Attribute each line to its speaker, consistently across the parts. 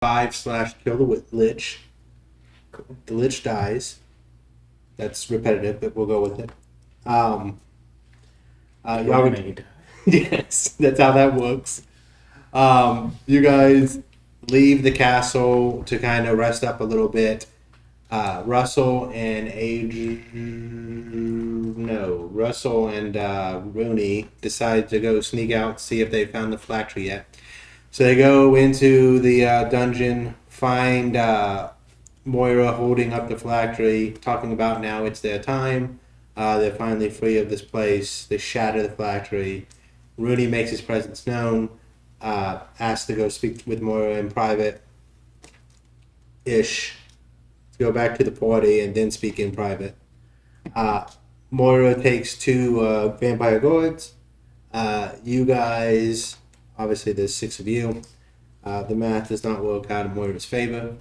Speaker 1: 5/kill the lich. The lich dies. That's repetitive, but we'll go with it. Yes, that's how that works. You guys leave the castle to kind of rest up a little bit. Russell and Rooney decide to go sneak out, see if they found the phylactery yet. So they go into the dungeon, find Moira holding up the phylactery, talking about now it's their time. They're finally free of this place. They shatter the phylactery. Rooney makes his presence known, asks to go speak with Moira in private-ish. Go back to the party and then speak in private. Moira takes 2 vampire guards. You guys, obviously there's 6 of you. The math does not work out in Moira's favor.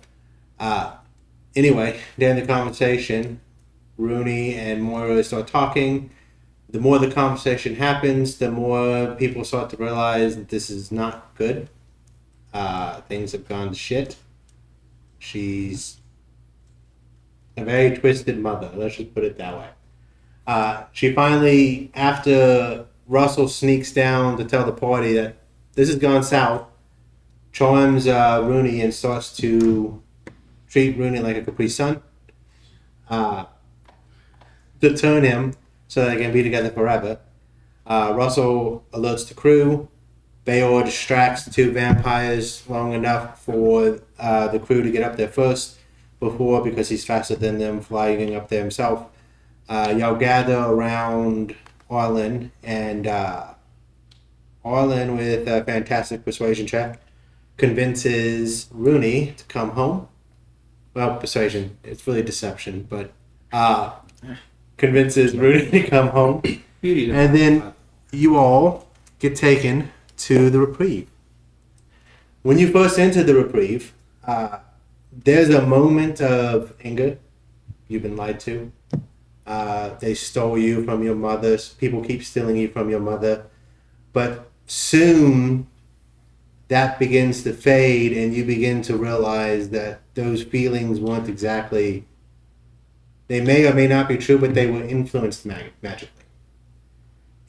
Speaker 1: Anyway, during the conversation, Rooney and Moira start talking. The more the conversation happens, the more people start to realize that this is not good. Things have gone to shit. She's a very twisted mother. Let's just put it that way. She finally, after Russell sneaks down to tell the party that this has gone south, charms Rooney and starts to treat Rooney like a Capri Sun. To turn him so they can be together forever. Russell alerts the crew. Bayor distracts the 2 vampires long enough for the crew to get up there first. Because he's faster than them, flying up there himself. Y'all gather around Arlen, and Arlen, with a fantastic persuasion check, convinces Rooney to come home. Well, persuasion, it's really deception, but convinces Rooney to come home. And then you all get taken to the Reprieve. When you first enter the Reprieve, there's a moment of anger. You've been lied to. They stole you from your mother. People keep stealing you from your mother. But soon, that begins to fade, and you begin to realize that those feelings weren't exactly... They may or may not be true, but they were influenced magically.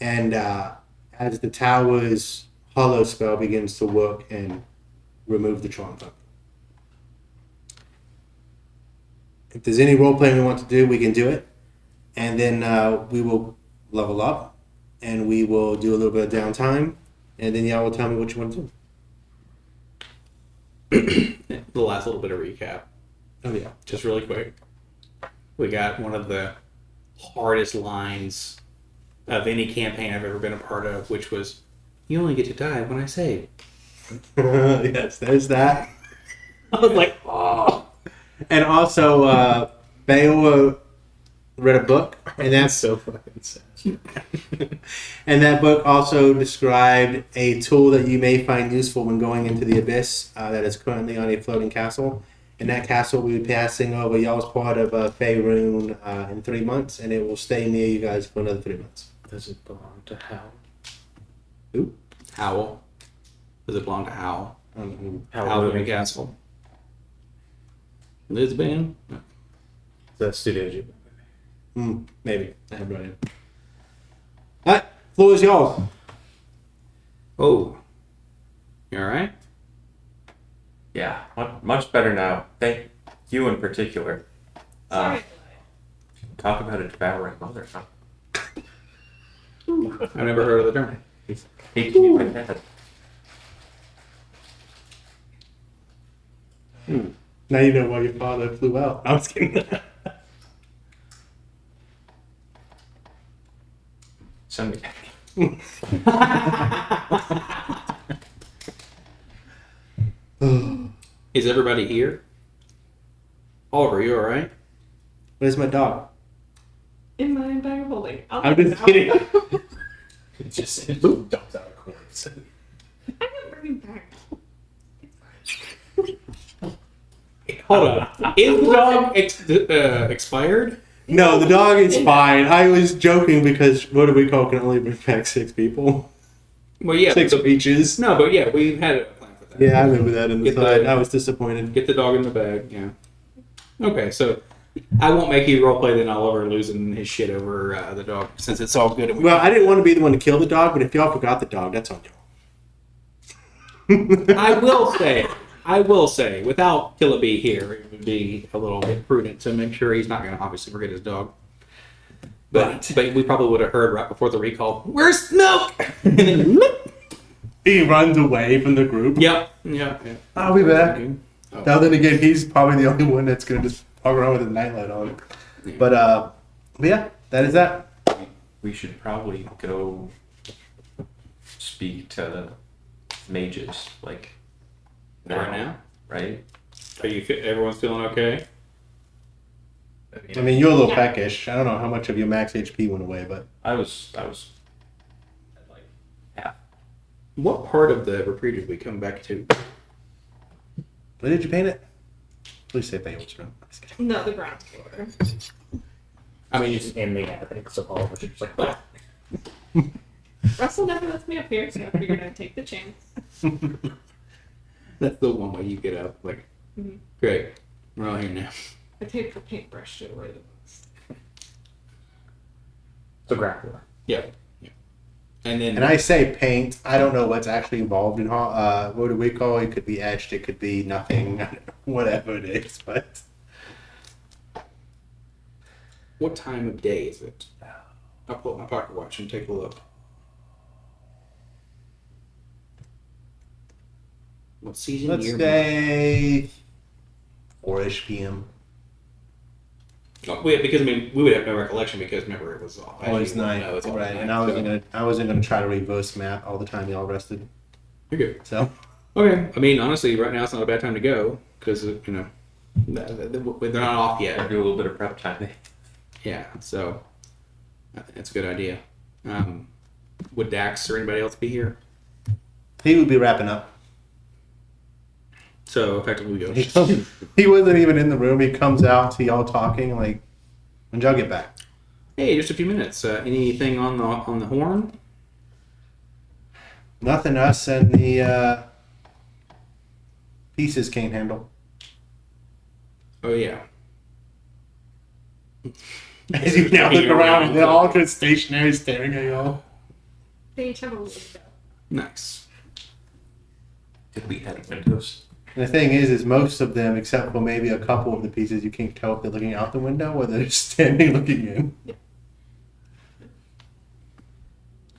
Speaker 1: And as the tower's hollow spell begins to work and remove the charm from it. If there's any role playing we want to do, we can do it. And then we will level up. And we will do a little bit of downtime. And then y'all will tell me what you want to
Speaker 2: do. The last little bit of recap.
Speaker 1: Oh, yeah.
Speaker 2: Just really quick. We got one of the hardest lines of any campaign I've ever been a part of, which was, you only get to die when I save.
Speaker 1: Yes, there's that.
Speaker 2: I was like, oh.
Speaker 1: And also, Bayo read a book, and that's
Speaker 2: so fucking sad.
Speaker 1: And that book also described a tool that you may find useful when going into the abyss that is currently on a floating castle. And that castle will be passing over y'all's part of Faerun in 3 months, and it will stay near you guys for another 3 months.
Speaker 3: Does it belong to Howl?
Speaker 1: Who?
Speaker 2: Howl. Does it belong to Howl?
Speaker 3: Howl
Speaker 2: Moving Castle. Lisbon? No.
Speaker 3: The Studio Ghibli.
Speaker 1: Maybe. I have no idea. Alright, floor is yours.
Speaker 2: Oh. You alright?
Speaker 3: Yeah, much better now. Thank you in particular.
Speaker 4: Sorry.
Speaker 3: Talk about a devouring mother, huh?
Speaker 2: I've never heard of the term.
Speaker 3: Hate to be my dad.
Speaker 1: Now you know why your father flew out. I was kidding.
Speaker 3: Send me back.
Speaker 2: Is everybody here? Oliver, you alright?
Speaker 1: Where's my dog?
Speaker 4: In my bag of holding.
Speaker 1: I'm just kidding.
Speaker 3: It just dumps out corns.
Speaker 4: I can bring it back.
Speaker 2: Hold on. Is the dog expired?
Speaker 1: No, the dog is fine. I was joking because Motor Recall can only bring back 6 people.
Speaker 2: Well, yeah.
Speaker 1: 6 peaches.
Speaker 2: No, but yeah, we've had a plan for that.
Speaker 1: Yeah, I remember that in the
Speaker 2: Get the-
Speaker 1: side. I was disappointed.
Speaker 2: Get the dog in the bag. Yeah. Okay, so I won't make you roleplay then Oliver losing his shit over the dog since it's all good. And
Speaker 1: Well, I didn't want to be the one to kill the dog, but if y'all forgot the dog, that's on you.
Speaker 2: I will say, without Killabee here, it would be a little bit prudent to make sure he's not going to obviously forget his dog. But we probably would have heard right before the recall, "Where's Smoke?" And then, whoop.
Speaker 1: He runs away from the group.
Speaker 2: Yep.
Speaker 1: I'll be back.
Speaker 2: Oh.
Speaker 1: Now then again, he's probably the only one that's gonna just walk around with a nightlight on.
Speaker 2: Yeah.
Speaker 1: But yeah, that is that.
Speaker 3: We should probably go speak to the mages, like
Speaker 2: Right now?
Speaker 3: right?
Speaker 2: Are you? Everyone's feeling okay?
Speaker 1: I mean, you're a little
Speaker 4: Yeah.
Speaker 1: peckish. I don't know how much of your max HP went away, but
Speaker 3: I was at like half.
Speaker 2: What part of the retreat did we come back to?
Speaker 1: when did you paint it? Please say Baywatch room.
Speaker 4: No, the ground floor.
Speaker 2: I mean,
Speaker 5: Just in the attic, so all of us are just like,
Speaker 4: Russell never lets me up here, so I figured I'd take the chance.
Speaker 2: that's the one way you get up. Like,
Speaker 4: Mhm.
Speaker 2: great, we're all here now.
Speaker 4: I taped the paintbrush to away the books.
Speaker 5: the ground floor.
Speaker 2: Yeah. And then
Speaker 1: And I say paint. I don't know what's actually involved in what do we call it? It could be etched. It could be nothing. Whatever it is, but
Speaker 2: what time of day is it? I'll pull up my pocket watch and take a look. What season?
Speaker 1: let's
Speaker 2: year,
Speaker 1: say 4-ish p.m.
Speaker 2: month? Oh, because I mean, we would have no recollection because remember it was all.
Speaker 1: Oh, it's night,
Speaker 2: No, it's all
Speaker 1: right?
Speaker 2: night,
Speaker 1: And I wasn't
Speaker 2: so-
Speaker 1: gonna try to reverse map all the time y'all rested.
Speaker 2: You're good.
Speaker 1: So
Speaker 2: Okay. I mean, honestly, right now it's not a bad time to go because they're not off
Speaker 3: I
Speaker 2: yet.
Speaker 3: do a little bit of prep time.
Speaker 2: Yeah. So that's a good idea. Would Dax or anybody else be here?
Speaker 1: he would be wrapping up.
Speaker 2: So effectively, we go.
Speaker 1: He wasn't even in the room. He comes out to y'all talking like, when y'all get back.
Speaker 2: Hey, just a few minutes. Anything on the horn?
Speaker 1: Nothing us and the pieces can't handle.
Speaker 2: Oh yeah.
Speaker 1: As you now look around and they're all just stationary staring at y'all.
Speaker 4: They each have a window.
Speaker 2: Nice.
Speaker 3: Did we add windows?
Speaker 1: And the thing is most of them, except for maybe a couple of the pieces, you can't tell if they're looking out the window or they're standing looking in.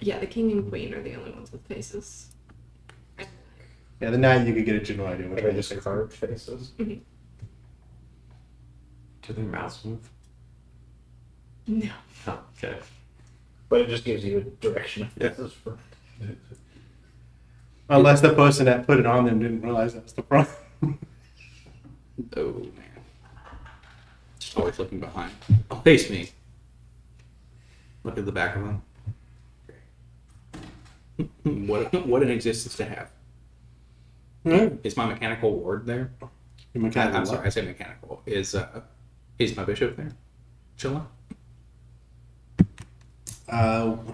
Speaker 4: Yeah, the king and queen are the only ones with faces.
Speaker 1: Yeah, the night you could get a general idea.
Speaker 5: Like
Speaker 1: Which
Speaker 5: they
Speaker 1: one
Speaker 5: just
Speaker 1: just
Speaker 5: carved faces.
Speaker 3: Do their mouths move?
Speaker 4: No.
Speaker 3: Oh, okay.
Speaker 5: But it just gives you a direction of
Speaker 3: Yeah.
Speaker 5: faces for.
Speaker 1: Unless the person that put it on them didn't realize that's the problem.
Speaker 2: Oh man. Just always looking behind. Oh, face me. Look at the back of them. What an existence to have. Is my mechanical ward there? I'm sorry, I say mechanical. Is my bishop there? Chilling?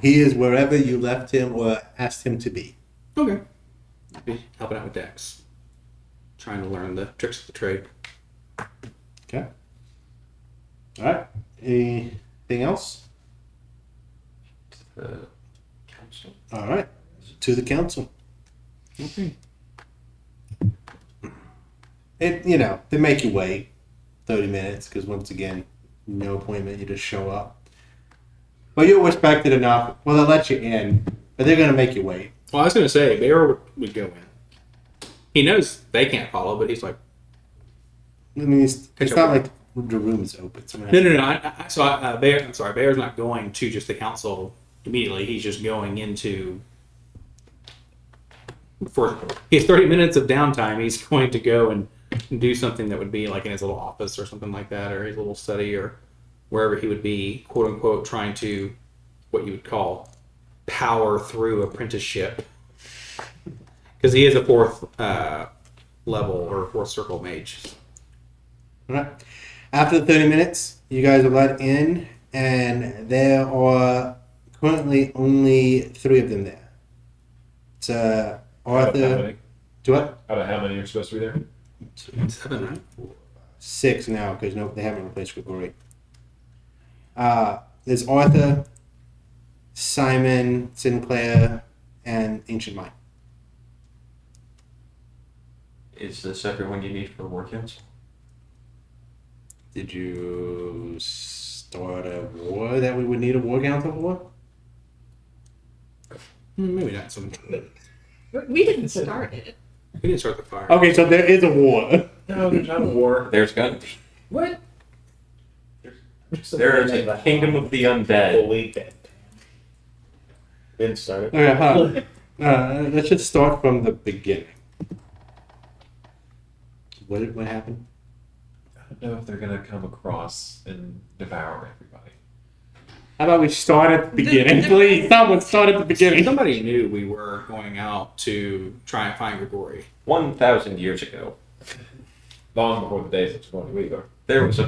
Speaker 1: He is wherever you left him or asked him to be.
Speaker 2: Okay. Be helping out with Dex. Trying to learn the tricks of the trade.
Speaker 1: Okay. All right. Anything else?
Speaker 3: The council.
Speaker 1: All right. To the council.
Speaker 2: Okay.
Speaker 1: They make you wait 30 minutes because once again, no appointment, you just show up. But you're respected enough. Well, they'll let you in, but they're gonna make you wait.
Speaker 2: Well, I was going to say, Bear would go in. He knows they can't follow, but he's like,
Speaker 1: I mean, it's
Speaker 2: Catch
Speaker 1: not
Speaker 2: up.
Speaker 1: like the room is open. So
Speaker 2: no. I'm sorry, Bear's not going to just the council immediately. He's just going into. For he has 30 minutes of downtime. He's going to go and do something that would be like in his little office or something like that, or his little study, or wherever he would be, quote unquote, trying to what you would call power through apprenticeship, because he is a fourth level or fourth circle mage.
Speaker 1: All right. After the 30 minutes, you guys are let in, and there are currently only 3 of them there. It's Arthur, To what?
Speaker 6: Out of how many are supposed to be there?
Speaker 2: 7, right?
Speaker 1: 6 now because they haven't replaced Grigori. There's Arthur, Simon, Sinclair, and Ancient Mind.
Speaker 3: Is this everyone you need for War Council?
Speaker 1: Did you start a war that we would need a war council for?
Speaker 2: Maybe not. Some.
Speaker 4: We didn't start it.
Speaker 2: We didn't start the fire.
Speaker 1: Okay, so there is a war.
Speaker 5: No, there's not a war.
Speaker 3: There's gonna be.
Speaker 5: What?
Speaker 3: There's a kingdom of the undead.
Speaker 5: Fully dead. Didn't start it.
Speaker 1: Okay, let's just start from the beginning. What happened?
Speaker 6: I don't know if they're gonna come across and devour everybody.
Speaker 1: How about we start at the beginning, please? Someone start at the beginning.
Speaker 2: Somebody knew we were going out to try and find Grigori.
Speaker 3: 1,000 years ago,
Speaker 6: Long before the days of 20 week.
Speaker 3: there was a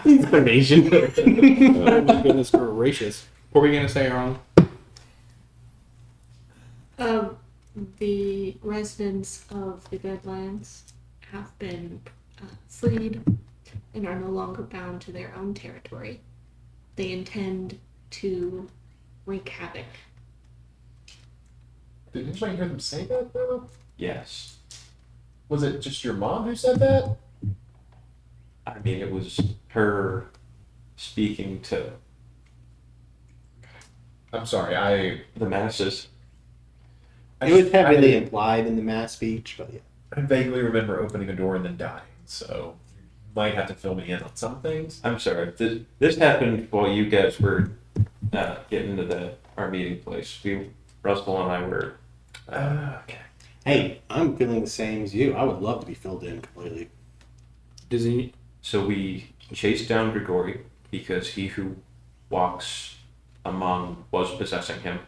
Speaker 1: Information.
Speaker 2: Oh my goodness gracious. What were you going to say, Ron?
Speaker 4: The residents of the Deadlands have been freed and are no longer bound to their own territory. They intend to wreak havoc.
Speaker 6: Did anybody hear them say that though?
Speaker 3: yes.
Speaker 6: Was it just your mom who said that?
Speaker 3: I mean, it was her speaking to
Speaker 6: I'm sorry,
Speaker 3: the masses.
Speaker 1: It was heavily implied in the mass speech, but yeah.
Speaker 6: I vaguely remember opening a door and then dying, so you might have to fill me in on some things.
Speaker 3: I'm sorry. This happened while you guys were getting to our meeting place. Russell and I were.
Speaker 6: Okay.
Speaker 1: Hey, I'm feeling the same as you. I would love to be filled in completely.
Speaker 2: Does he?
Speaker 3: So we chased down Grigori because he who walks among was possessing him.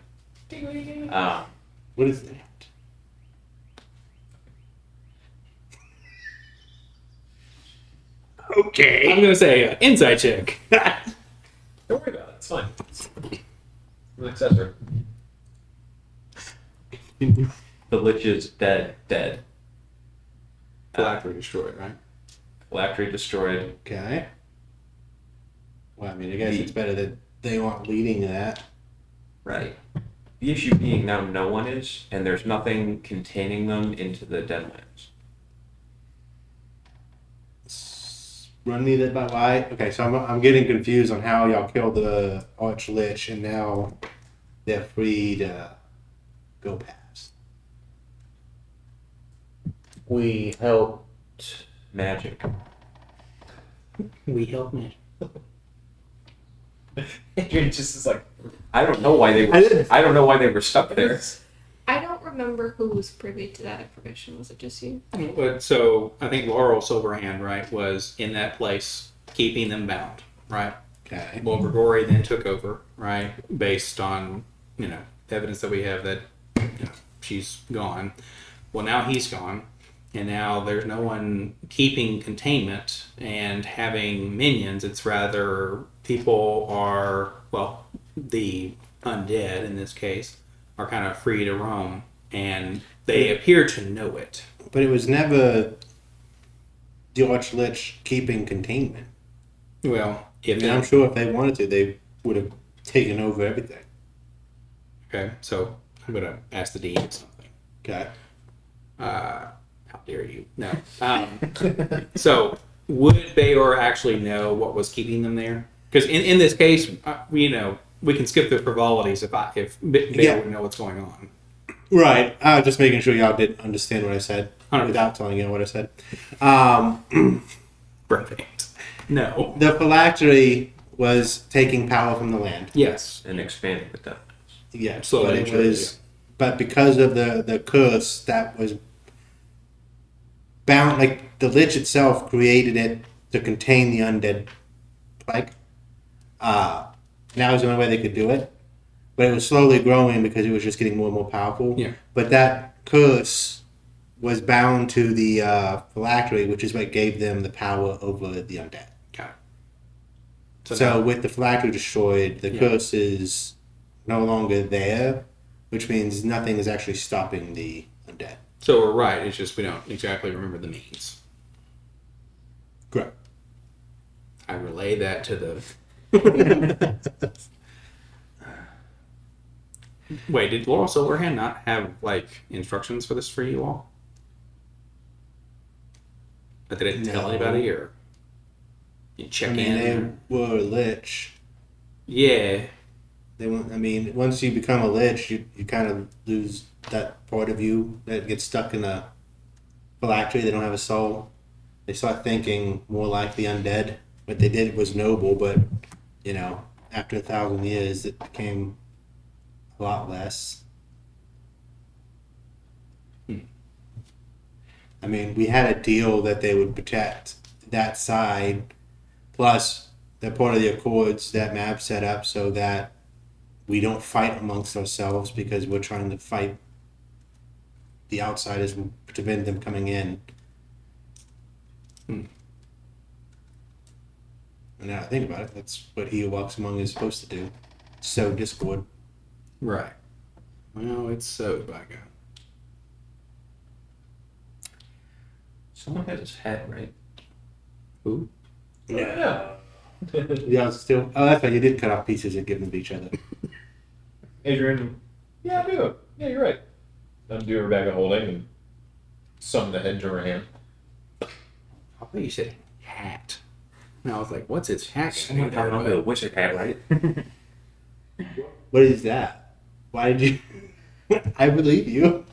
Speaker 1: What is that?
Speaker 2: I'm
Speaker 1: Okay.
Speaker 2: going to say inside check.
Speaker 6: Don't worry about it. It's fine. It's an accessory.
Speaker 3: The Lich is dead.
Speaker 2: Phylactery destroyed, right?
Speaker 3: Phylactery destroyed.
Speaker 1: Okay. Well, I mean, I guess it's better that they aren't leading that.
Speaker 3: Right. The issue being now no one is, and there's nothing containing them into the Deadlands.
Speaker 1: Run me that by why? Okay, so I'm getting confused on how y'all killed the Arch Lich and now they're free to go past.
Speaker 5: We helped.
Speaker 3: Magic.
Speaker 2: We help me.
Speaker 6: Adrian just is like,
Speaker 3: I don't know why they were. I don't know why they were stuck there.
Speaker 4: I don't remember who was privy to that information. Was it just you?
Speaker 2: But so I think Laurel Silverhand, right, was in that place keeping them bound, right?
Speaker 1: Okay.
Speaker 2: Well, Grigori then took over, right, based on, evidence that we have that, she's gone. Well, now he's gone, and now there's no one keeping containment and having minions. It's rather people are, well, the undead in this case, are kind of free to roam, and they appear to know it.
Speaker 1: But it was never the Arch Lich keeping containment.
Speaker 2: Well, if
Speaker 1: And I'm sure if they wanted to, they would have taken over everything.
Speaker 2: okay, so I'm gonna ask the dean something.
Speaker 1: Okay.
Speaker 2: How dare you? No. So would Bayor actually know what was keeping them there? Because in this case, we can skip the frivolities if Bayor
Speaker 1: Yeah.
Speaker 2: would know what's going on.
Speaker 1: Right. Just making sure y'all did understand what I said
Speaker 2: 100%.
Speaker 1: without telling you what I said.
Speaker 2: Perfect. No.
Speaker 1: The phylactery was taking power from the land.
Speaker 2: Yes.
Speaker 3: And expanding the Deadlands.
Speaker 1: Yeah.
Speaker 2: Slowly
Speaker 1: But
Speaker 2: and
Speaker 1: it
Speaker 2: surely,
Speaker 1: was, but because of the curse that was bound, like the Lich itself created it to contain the undead plague. Now is the only way they could do it. But it was slowly growing because it was just getting more and more powerful.
Speaker 2: Yeah.
Speaker 1: But that curse was bound to the phylactery, which is what gave them the power over the undead.
Speaker 2: Okay.
Speaker 1: So with the phylactery destroyed, the
Speaker 2: Yeah.
Speaker 1: curse is no longer there, which means nothing is actually stopping the undead.
Speaker 2: So we're right. It's just we don't exactly remember the means.
Speaker 1: Correct.
Speaker 2: I relay that to the. Wait, did Laurel Silverhand not have like instructions for this for you all? But they didn't tell
Speaker 1: No.
Speaker 2: anybody, or you check
Speaker 1: I mean,
Speaker 2: in.
Speaker 1: they were a lich.
Speaker 2: Yeah,
Speaker 1: They won't. I mean, once you become a lich, you kind of lose that part of you that gets stuck in a phylactery. They don't have a soul. They start thinking more like the undead. What they did was noble, but you know, after 1,000 years, it became a lot less. I mean, we had a deal that they would protect that side, plus they're part of the Accords that Mab set up so that we don't fight amongst ourselves because we're trying to fight the outsiders and prevent them coming in. And now I think about it, that's what He Who Walks Among is supposed to do. Sow discord.
Speaker 2: right. Well, it's so by God.
Speaker 3: Someone has his head, right?
Speaker 2: Who?
Speaker 1: Yeah. Yeah, still. Oh, that's right. You did cut off pieces and give them to each other.
Speaker 6: Adrian, yeah, do it. Yeah, you're right. Undo her bag of holding and summon the head to her hand.
Speaker 2: I thought you said hat. And I was like, what's its hat?
Speaker 3: Someone got on the wizard hat, right?
Speaker 1: What is that? Why did you? I believe you.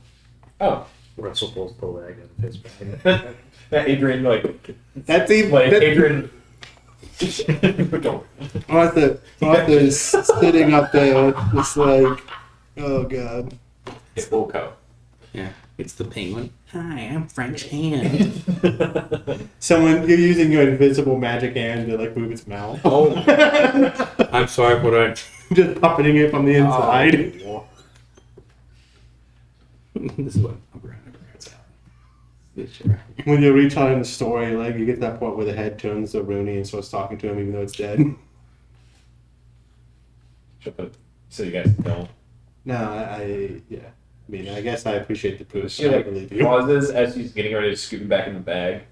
Speaker 6: Oh,
Speaker 5: Russell pulls the leg out of his bag.
Speaker 6: that Adrian, like
Speaker 1: That's even.
Speaker 6: Adrian. Don't.
Speaker 1: Arthur's sitting up there, just like, oh god.
Speaker 6: It's Wilco.
Speaker 2: Yeah, it's the penguin. Hi, I'm French Hand.
Speaker 1: Someone, you're using your invisible magic hand to like move its mouth.
Speaker 2: Oh, I'm sorry for that.
Speaker 1: Just puppeting it from the inside.
Speaker 2: This is what I'm going to out.
Speaker 1: When you're retelling the story, like you get to that point where the head turns to Rooney and starts talking to him even though it's dead.
Speaker 6: So you guys don't.
Speaker 1: No, yeah. I mean, I guess I appreciate the proof.
Speaker 6: She
Speaker 1: I
Speaker 6: like
Speaker 1: believe you.
Speaker 6: pauses as she's getting ready to scoot him back in the bag.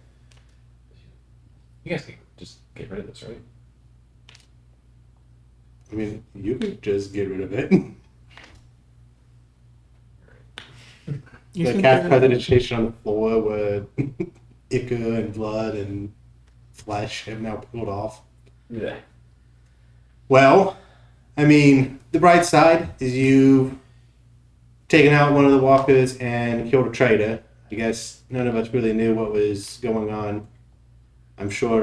Speaker 6: You guys can just get rid of this, right?
Speaker 1: I mean, you could just get rid of it. The cast presentation on the floor where ichor and blood and flesh have now pulled off.
Speaker 6: Yeah.
Speaker 1: Well, I mean, the bright side is you've taken out one of the walkers and killed a traitor. I guess none of us really knew what was going on. I'm sure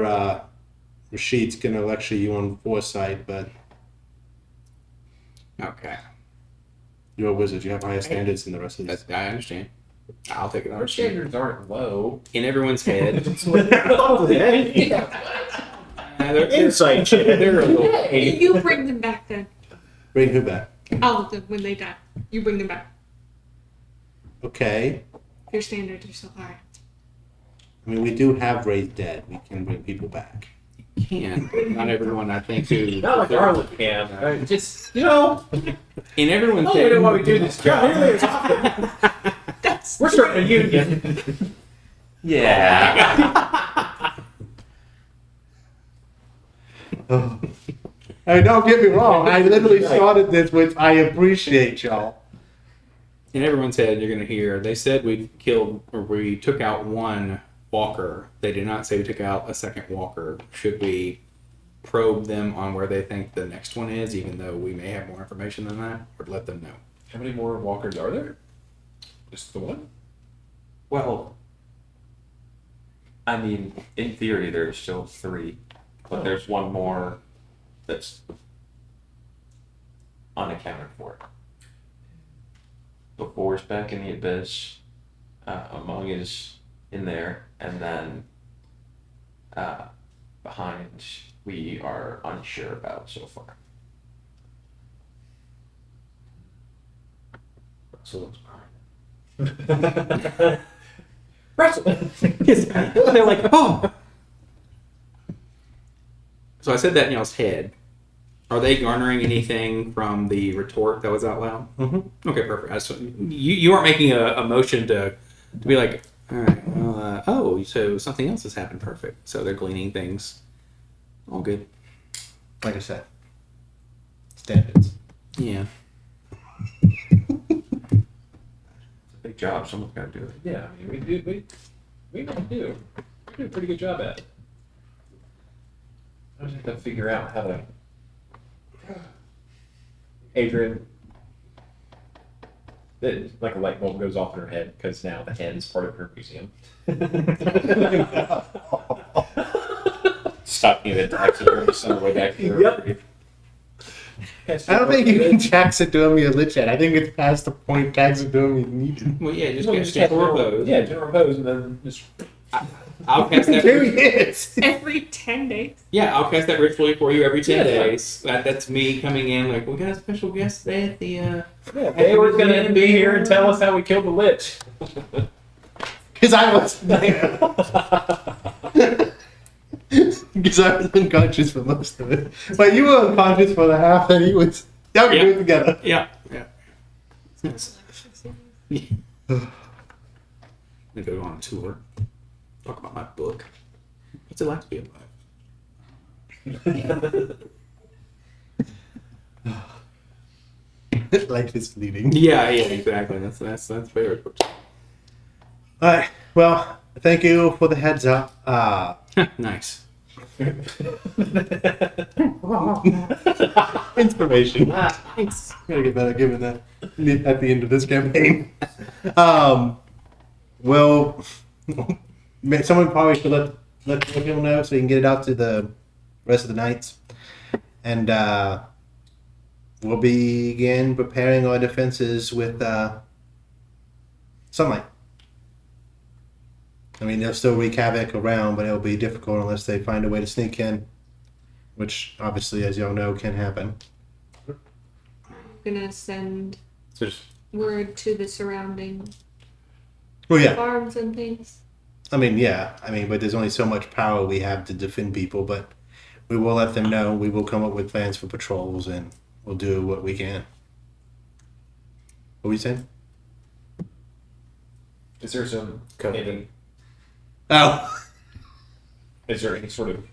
Speaker 1: Rashid's going to lecture you on foresight, but
Speaker 2: Okay,
Speaker 1: you're a wizard. You have higher standards than the rest of us.
Speaker 2: I understand. I'll take it on.
Speaker 6: Our standards aren't low.
Speaker 2: In everyone's head.
Speaker 5: Insight check.
Speaker 2: They're a little.
Speaker 4: You bring them back then.
Speaker 1: Bring who back?
Speaker 4: All of them when they die. You bring them back.
Speaker 1: Okay.
Speaker 4: Your standards are so high.
Speaker 1: I mean, we do have raised dead. We can bring people back.
Speaker 2: Can but not everyone. I think who.
Speaker 6: Not like Arlen can. Just, you know,
Speaker 2: In everyone's
Speaker 6: I
Speaker 2: head.
Speaker 6: don't know why we do this job.
Speaker 4: That's
Speaker 6: We're starting a union.
Speaker 3: Yeah.
Speaker 1: Hey, don't get me wrong. I literally started this, which I appreciate, y'all.
Speaker 2: In everyone's head, you're going to hear. They said we killed or we took out one walker. They did not say we took out a second walker. Should we probe them on where they think the next one is, even though we may have more information than that, or let them know?
Speaker 6: How many more walkers are there? Just the one?
Speaker 3: Well, I mean, in theory, there's still 3, but there's one more that's unaccounted for. Before is back in the abyss, Among is in there, and then behind we are unsure about so far.
Speaker 5: So
Speaker 6: Russell!
Speaker 2: They're like, oh. So I said that in y'all's head, Are they garnering anything from the retort that was out loud?
Speaker 1: Mm-hmm.
Speaker 2: Okay, perfect. You aren't making a motion to be like, all right, well, oh, so something else has happened. Perfect. So they're gleaning things. All good.
Speaker 1: Like I said, standards.
Speaker 2: Yeah.
Speaker 3: Big job. Someone's got to do it.
Speaker 6: Yeah, I mean, we really do. We do a pretty good job at it. I just have to figure out how to. Adrian, like a light bulb goes off in her head because now the hen is part of her museum.
Speaker 3: Stopping at the taxidermist on the way back to
Speaker 6: Yep.
Speaker 1: I don't think you can taxidermy a lich yet. I think it's past the point taxidermy is needed.
Speaker 2: Well, yeah, just
Speaker 6: Well,
Speaker 2: cast
Speaker 6: just
Speaker 2: general repose.
Speaker 6: Yeah, general repose, and then just.
Speaker 2: I'll cast that.
Speaker 1: There he is.
Speaker 4: Every 10 days.
Speaker 2: Yeah, I'll cast that ritually for you every 10
Speaker 6: Yeah.
Speaker 2: days. That's me coming in like, we got a special guest today at the.
Speaker 6: Yeah, they were going to be here and tell us how we killed the lich.
Speaker 1: Because I was there. Because I was unconscious for most of it. But you were unconscious for the half that he was. Yeah, we
Speaker 2: Yeah.
Speaker 1: do it together.
Speaker 2: Yeah, yeah. I'm gonna go on a tour. Talk about my book. What's it like to be alive?
Speaker 1: Life is fleeting.
Speaker 2: Yeah, exactly. That's favorite book.
Speaker 1: Alright, well, thank you for the heads up.
Speaker 2: Nice.
Speaker 1: Inspiration.
Speaker 2: Thanks.
Speaker 1: Gotta get better given that at the end of this campaign. Well, someone probably should let people know so you can get it out to the rest of the knights. And we'll begin preparing our defenses with sunlight. I mean, they'll still wreak havoc around, but it'll be difficult unless they find a way to sneak in, which obviously, as y'all know, can happen.
Speaker 4: Gonna send
Speaker 2: So just
Speaker 4: word to the surrounding
Speaker 1: Well, yeah.
Speaker 4: farms and things.
Speaker 1: I mean, yeah. I mean, but there's only so much power we have to defend people, but we will let them know. We will come up with plans for patrols, and we'll do what we can. What were you saying?
Speaker 6: Is there some any,
Speaker 1: Oh.
Speaker 6: is there any sort of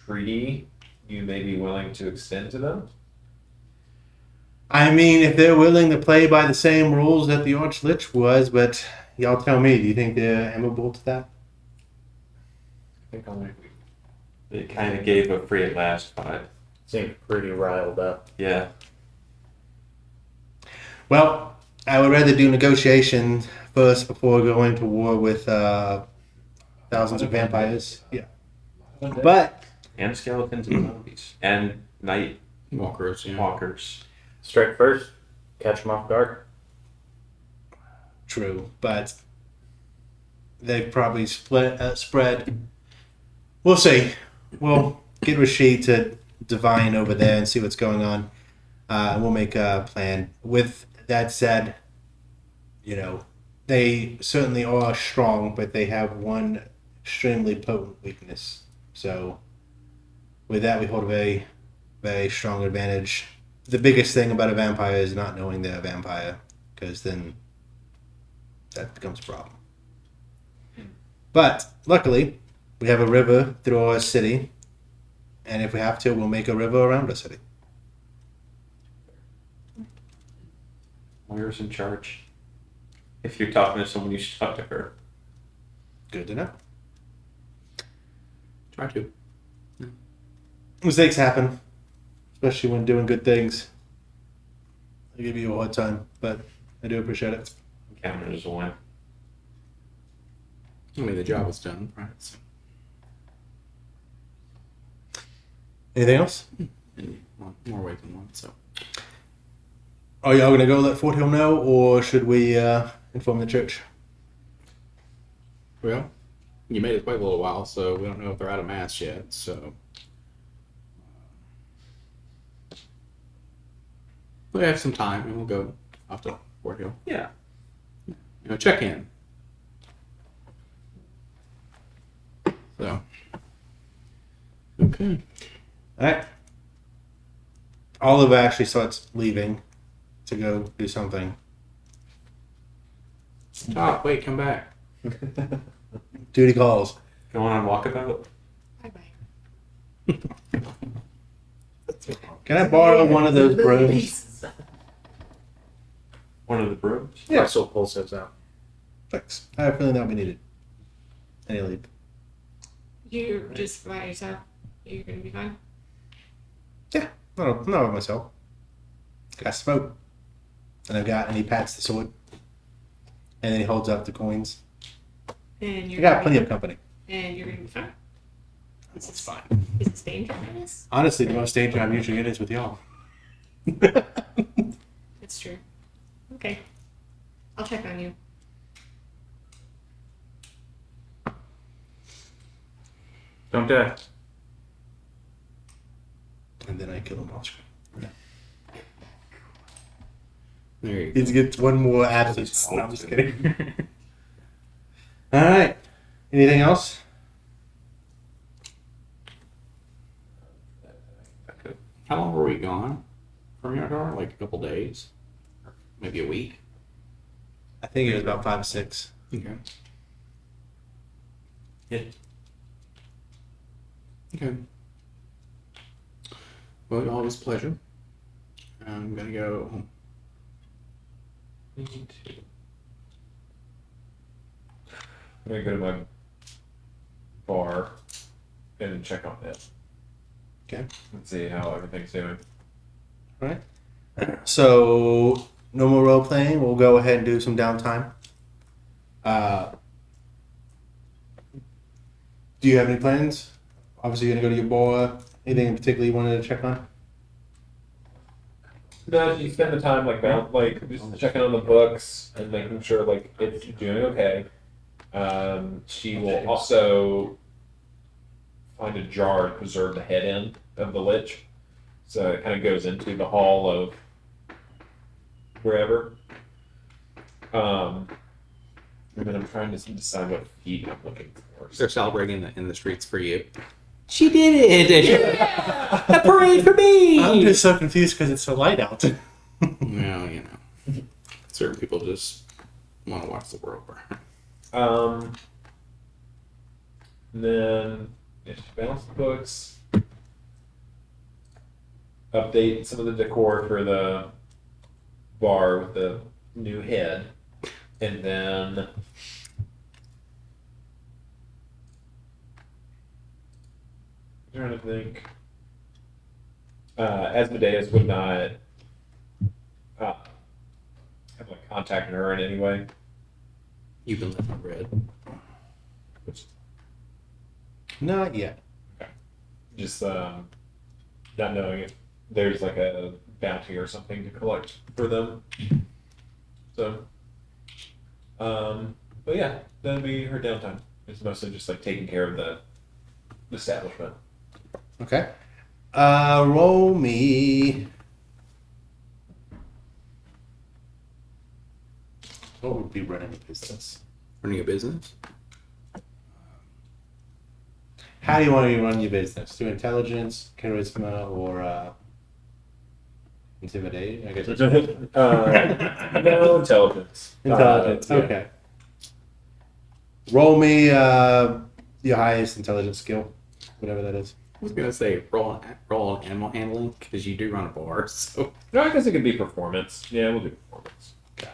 Speaker 6: treaty you may be willing to extend to them?
Speaker 1: I mean, if they're willing to play by the same rules that the Arch Lich was, but y'all tell me, do you think they're amenable to that?
Speaker 6: I think I'll make
Speaker 3: It kind of gave a free at last vibe.
Speaker 5: Seemed pretty riled up.
Speaker 3: Yeah.
Speaker 1: Well, I would rather do negotiations first before going to war with thousands of vampires. Yeah. But
Speaker 3: And skeletons and zombies. And night
Speaker 2: walkers, yeah.
Speaker 3: walkers.
Speaker 5: Strike first, catch them off guard.
Speaker 1: true, but they've probably spread. We'll see. We'll get Rashid to divine over there and see what's going on, and we'll make a plan. With that said, they certainly are strong, but they have one extremely potent weakness. So, with that, we hold a very, very strong advantage. The biggest thing about a vampire is not knowing they're a vampire, because then that becomes a problem. But luckily, we have a river through our city, and if we have to, we'll make a river around our city.
Speaker 3: Moira's in charge. If you're talking to someone, you should talk to her.
Speaker 1: Good to know.
Speaker 2: Try to.
Speaker 1: Mistakes happen, especially when doing good things. I give you a hard time, but I do appreciate it.
Speaker 3: Count it as a win.
Speaker 2: I mean, the job was done, right? So,
Speaker 1: Anything else?
Speaker 2: and more ways than one. So,
Speaker 1: Are y'all going to go let Fort Hill know, or should we inform the church?
Speaker 2: well, you made us wait a little while, so we don't know if they're out of mass yet. So, we have some time, and we'll go off to Fort Hill.
Speaker 3: Yeah.
Speaker 2: Check in. So, okay.
Speaker 1: All right. Oliver actually starts leaving to go do something.
Speaker 2: Stop! Wait, come back.
Speaker 1: Duty calls.
Speaker 3: Going on walkabout?
Speaker 4: Bye bye.
Speaker 1: Can I borrow one of those brooms?
Speaker 3: One of the brooms?
Speaker 1: Yeah.
Speaker 5: Russell pulls his out.
Speaker 1: Thanks. I have a feeling that'll be needed. Any leave.
Speaker 4: You're just by yourself. You're gonna be fine.
Speaker 1: Not by myself. Got smoke. And I've got, and he pats the sword. And then he holds up the coins.
Speaker 4: And
Speaker 1: I
Speaker 4: you're
Speaker 1: got
Speaker 4: gonna
Speaker 1: plenty
Speaker 4: be,
Speaker 1: of company.
Speaker 4: and you're gonna be fine.
Speaker 1: It's fine.
Speaker 4: Is this dangerous?
Speaker 1: Honestly, the most danger I'm usually in is with y'all.
Speaker 4: It's true. Okay. I'll check on you.
Speaker 5: Don't die.
Speaker 1: And then I kill him off screen.
Speaker 2: There you
Speaker 1: He gets one more absence. No, I'm just kidding. All right. Anything else?
Speaker 2: How long were we gone from Yardar? Like a couple days? Or maybe a week?
Speaker 1: I think it was about 5 or 6.
Speaker 2: Okay.
Speaker 3: Yeah.
Speaker 2: Okay. Well, always a pleasure. I'm gonna go home.
Speaker 3: Me too.
Speaker 6: I'm gonna go to my bar and check on it.
Speaker 1: Okay.
Speaker 6: And see how everything's doing.
Speaker 1: So, no more role playing. We'll go ahead and do some downtime. Do you have any plans? Obviously, you're gonna go to your bar. Anything in particular you wanted to check on?
Speaker 6: No, you spend the time just checking on the books and making sure like it's doing okay. She will also find a jar to preserve the head end of the lich, so it kind of goes into the hall of wherever. And then I'm trying to decide what feat I'm looking for.
Speaker 2: They're celebrating in the streets for you. She did it! A parade for me!
Speaker 1: I'm just so confused because it's so light out.
Speaker 2: Well, you know. Certain people just want to watch the world burn.
Speaker 6: Then yeah, balance the books, update some of the decor for the bar with the new head, and then I'm trying to think. Asmodeus would not have like contacted her in any way.
Speaker 2: You've been left on red.
Speaker 6: Which
Speaker 1: Not yet.
Speaker 6: just not knowing if there's like a bounty or something to collect for them. So, but yeah, that'll be her downtime. It's mostly just like taking care of the establishment.
Speaker 1: Okay. Roll me. What would be running a business?
Speaker 2: Running a business?
Speaker 1: How do you want to run your business? Through intelligence, charisma, or intimidate? I guess it's
Speaker 6: No intelligence.
Speaker 1: intelligence.
Speaker 6: Yeah.
Speaker 1: Okay. Roll me your highest intelligence skill, whatever that is.
Speaker 2: I was gonna say roll on animal handling because you do run a bar. So
Speaker 6: No, I guess it could be performance. Yeah, we'll do performance.
Speaker 1: Okay.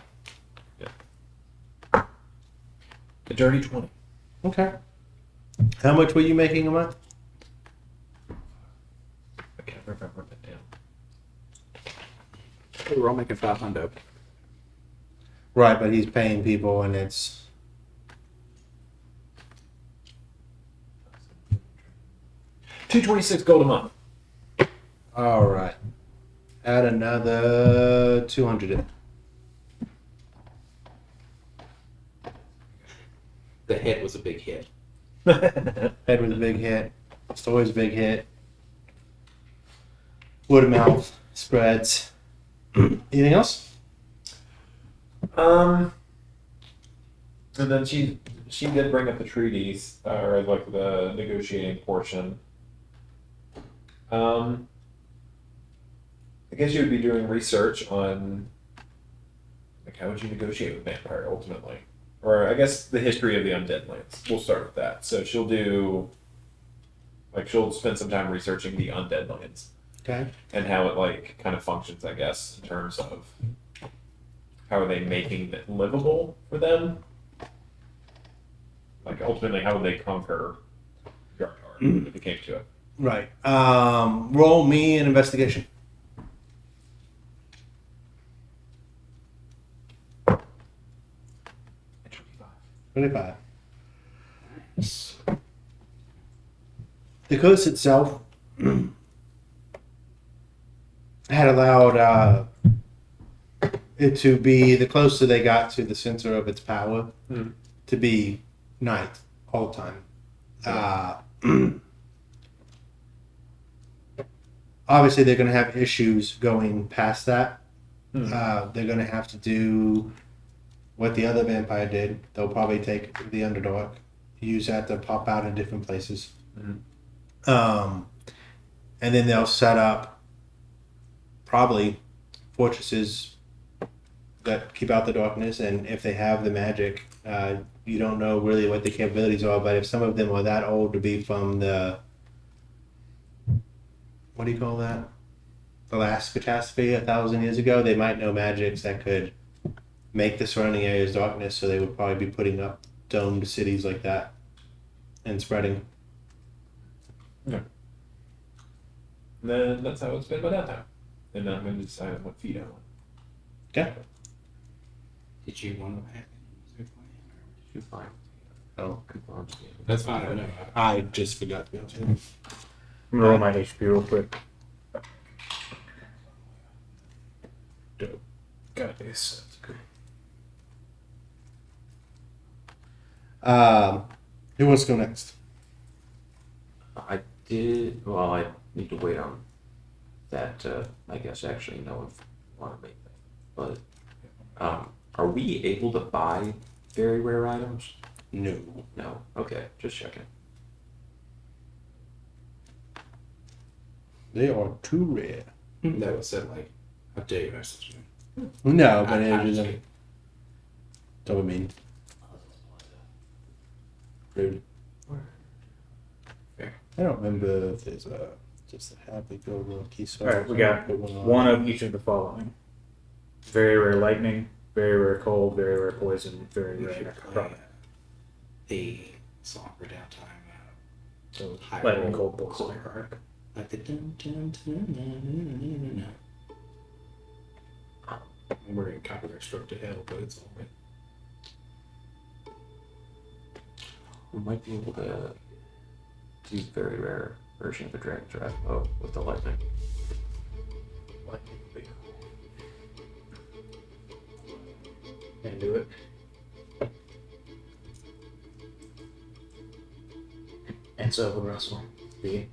Speaker 6: Yeah. A dirty 20.
Speaker 1: Okay. How much were you making a month?
Speaker 6: I can't remember if I wrote that down.
Speaker 2: we're all making 500.
Speaker 1: Right, but he's paying people, and it's
Speaker 6: 226 gold a month.
Speaker 1: all right. Add another 200 in.
Speaker 2: The head was a big hit.
Speaker 1: Head was a big hit. Story's a big hit. Word of mouth spreads. Anything else?
Speaker 6: And then she did bring up the treaties, or like the negotiating portion. I guess you would be doing research on like how would you negotiate with vampire ultimately, or I guess the history of the undead lands. We'll start with that. So she'll spend some time researching the undead lands
Speaker 1: Okay.
Speaker 6: and how it like kind of functions. I guess in terms of how are they making it livable for them. Like ultimately, how would they conquer Yartar if it came to it?
Speaker 1: Right. Roll me an investigation.
Speaker 6: It should be
Speaker 1: 25. The coast itself had allowed it to be the closer they got to the center of its power to be night all the time. Obviously, they're going to have issues going past that. They're going to have to do what the other vampire did. They'll probably take the Underdark, use that to pop out in different places. And then they'll set up probably fortresses that keep out the darkness. And if they have the magic, you don't know really what the capabilities are. But if some of them are that old to be from the, what do you call that? The last catastrophe 1,000 years ago, they might know magics that could make the surrounding areas darkness. So they would probably be putting up domed cities like that and spreading.
Speaker 6: And then that's how it's been by that time. And now I'm going to decide on what feet I want.
Speaker 1: Okay.
Speaker 2: Did you want to have
Speaker 3: You find.
Speaker 1: Oh.
Speaker 3: Confirms.
Speaker 2: That's fine. I know.
Speaker 1: I just forgot to be honest with you.
Speaker 5: I'm gonna roll my HP real quick. Dope. Got this.
Speaker 1: Who wants to go next?
Speaker 3: I did. Well, I need to wait on that. I guess actually know if I want to make that. But are we able to buy very rare items?
Speaker 1: No.
Speaker 3: No. Okay, just checking.
Speaker 1: They are too rare.
Speaker 2: That was said like, how dare you message me?
Speaker 1: No, but
Speaker 2: I-
Speaker 1: it
Speaker 2: I'm
Speaker 1: is
Speaker 2: just
Speaker 1: a dopamine. Rude.
Speaker 2: Fair.
Speaker 1: I don't remember if there's a just a happy go lucky. So
Speaker 5: Alright, we got one of each of the following. Very rare lightning, very rare cold, very rare poison, very
Speaker 2: We should
Speaker 5: rare
Speaker 2: play
Speaker 5: crop.
Speaker 2: the song for downtime.
Speaker 5: So
Speaker 2: High
Speaker 5: lightning,
Speaker 2: roll,
Speaker 5: cold, poison,
Speaker 2: choleric. Like the dun, dun, dun, dun, dun, dun, dun. We're gonna copyright stroke to hell, but it's all right.
Speaker 3: We might be able to do very rare version of a Dragon Trap. Oh, with the lightning.
Speaker 5: lightning would be cool. And do it. And so the rest will be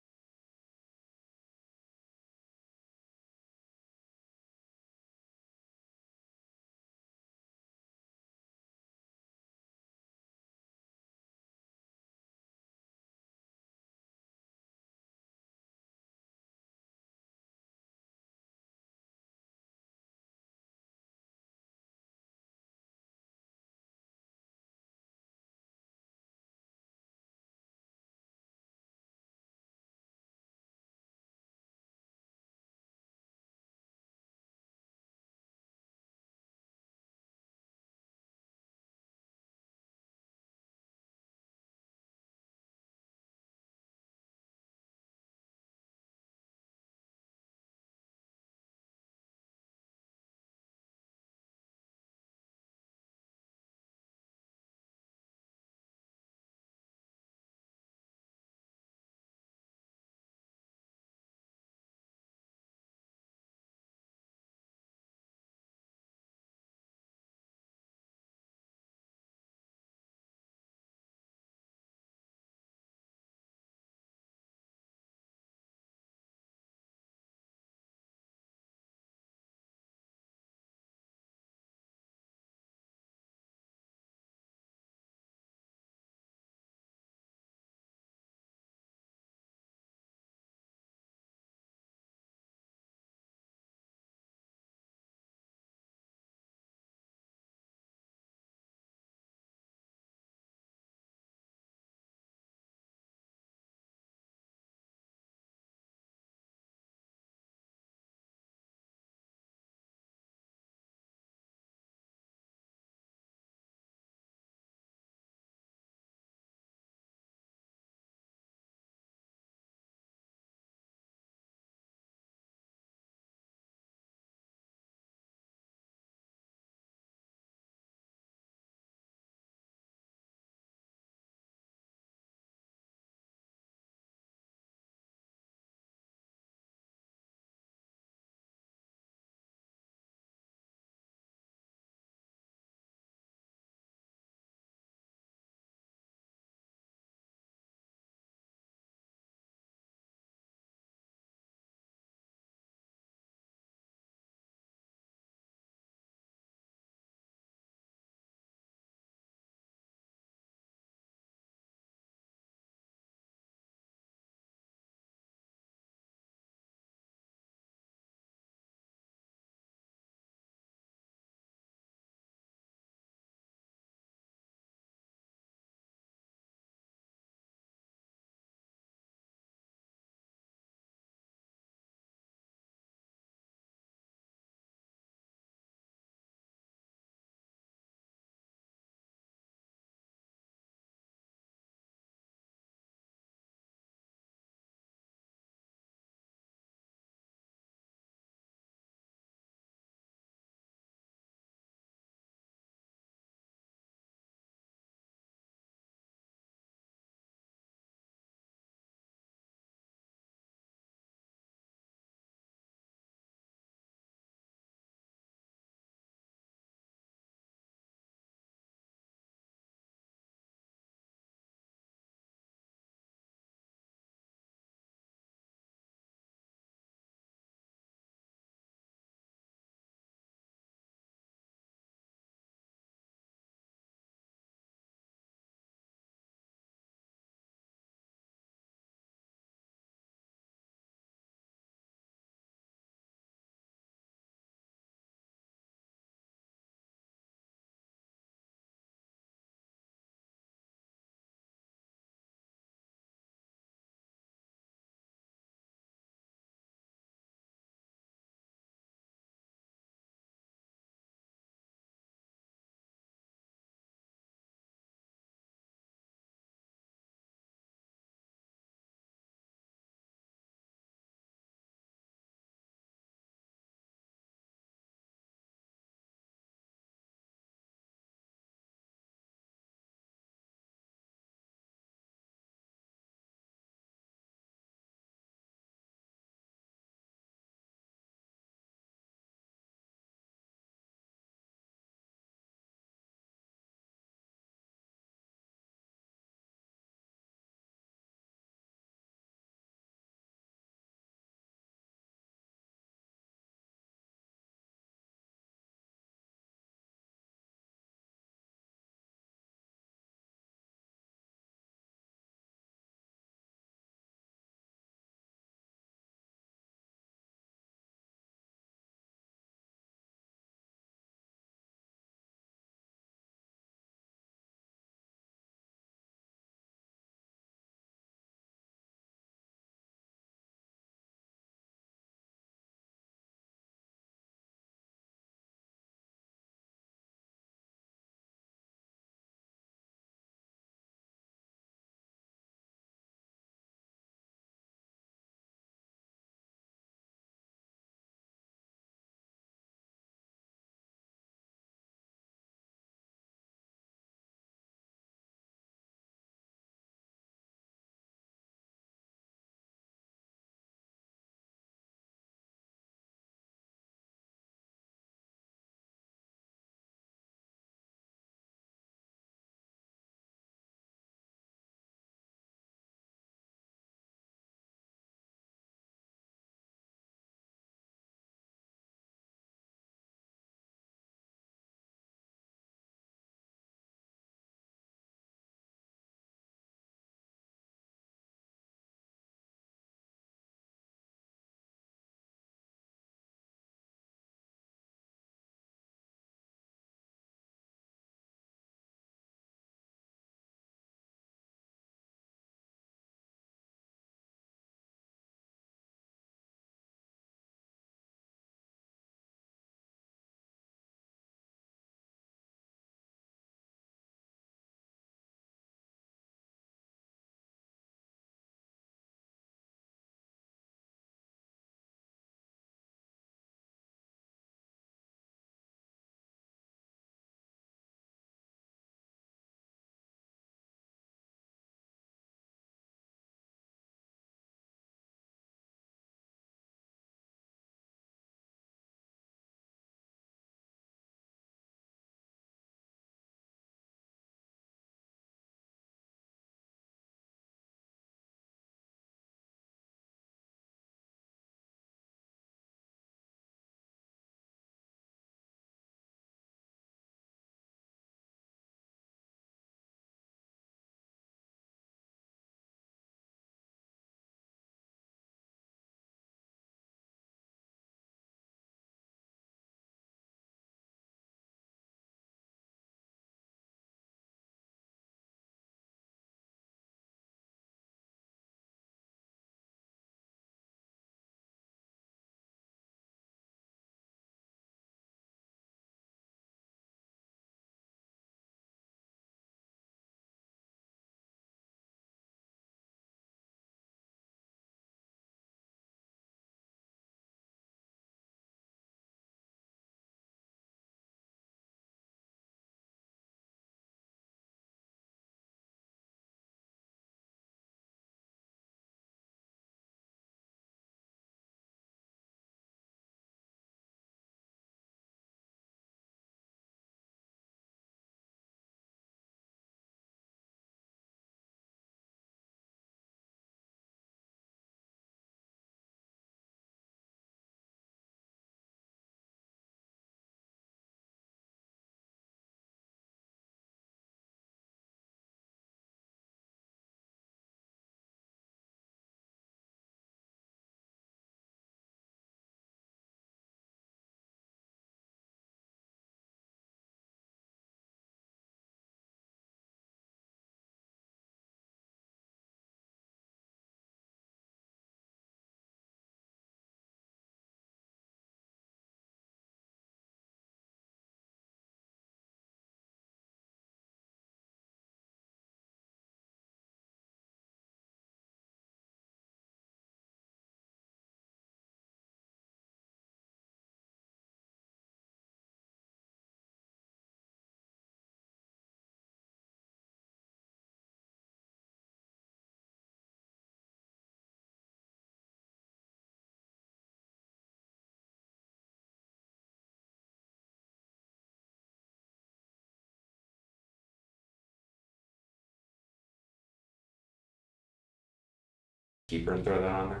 Speaker 3: keep her and throw that on there?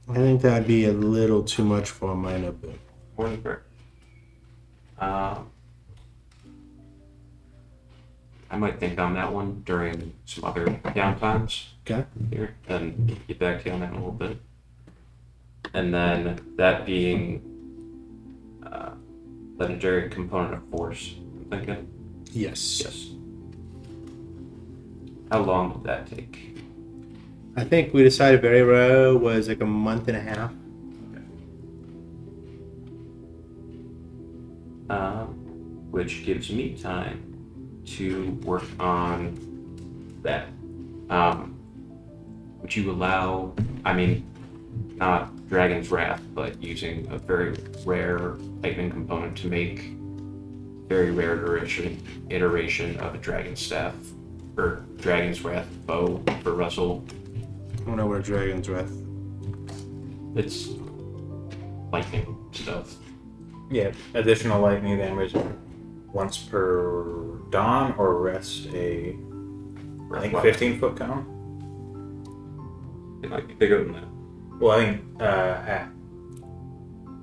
Speaker 1: I think that'd be a little too much for a minor boon.
Speaker 3: More than fair. I might think on that one during some other downtimes
Speaker 1: Okay.
Speaker 3: here, and get back to you on that in a little bit. And then that being legendary component of force, I'm thinking.
Speaker 1: Yes.
Speaker 3: Yes. How long did that take?
Speaker 1: I think we decided very rare was like a month and a half.
Speaker 3: Which gives me time to work on that. Would you allow, I mean, not Dragon's Wrath, but using a very rare lightning component to make very rare iteration of a Dragon Staff or Dragon's Wrath bow for Russell?
Speaker 1: I don't know where Dragon's Wrath.
Speaker 3: It's lightning stuff.
Speaker 5: Yeah, additional lightning damage once per dawn or rest a, I think, 15-foot cone.
Speaker 3: It might be bigger than that.
Speaker 5: Well, I think,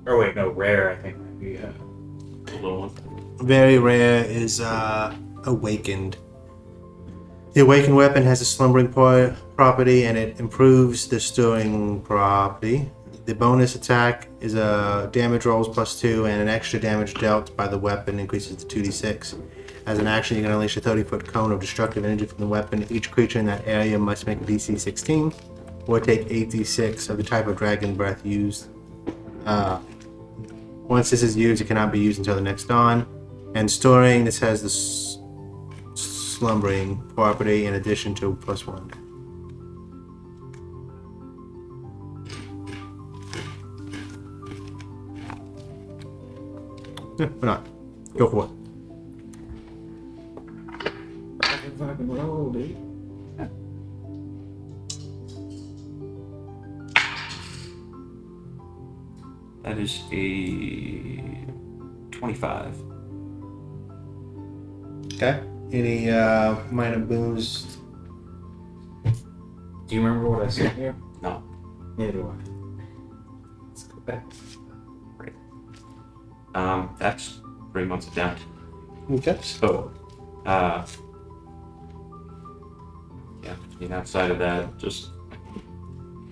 Speaker 5: or wait, no, rare, I think might be,
Speaker 3: A little one.
Speaker 1: Very rare is Awakened. The Awakened weapon has a slumbering property and it improves the stirring property. The bonus attack is a damage rolls +2 and an extra damage dealt by the weapon increases to 2d6. As an action, you can unleash a 30-foot cone of destructive energy from the weapon. Each creature in that area must make a DC 16 or take 8d6 of the type of dragon breath used. Once this is used, it cannot be used until the next dawn. And storing, this has the slumbering property in addition to +1. Yeah, why not? Go for it.
Speaker 5: fucking roll, dude.
Speaker 3: That is a 25.
Speaker 1: Okay. Any minor boons?
Speaker 5: Do you remember what I sent you?
Speaker 3: No.
Speaker 5: Neither do I. Let's go back.
Speaker 3: That's 3 months of down.
Speaker 1: Okay.
Speaker 3: So, yeah, outside of that, just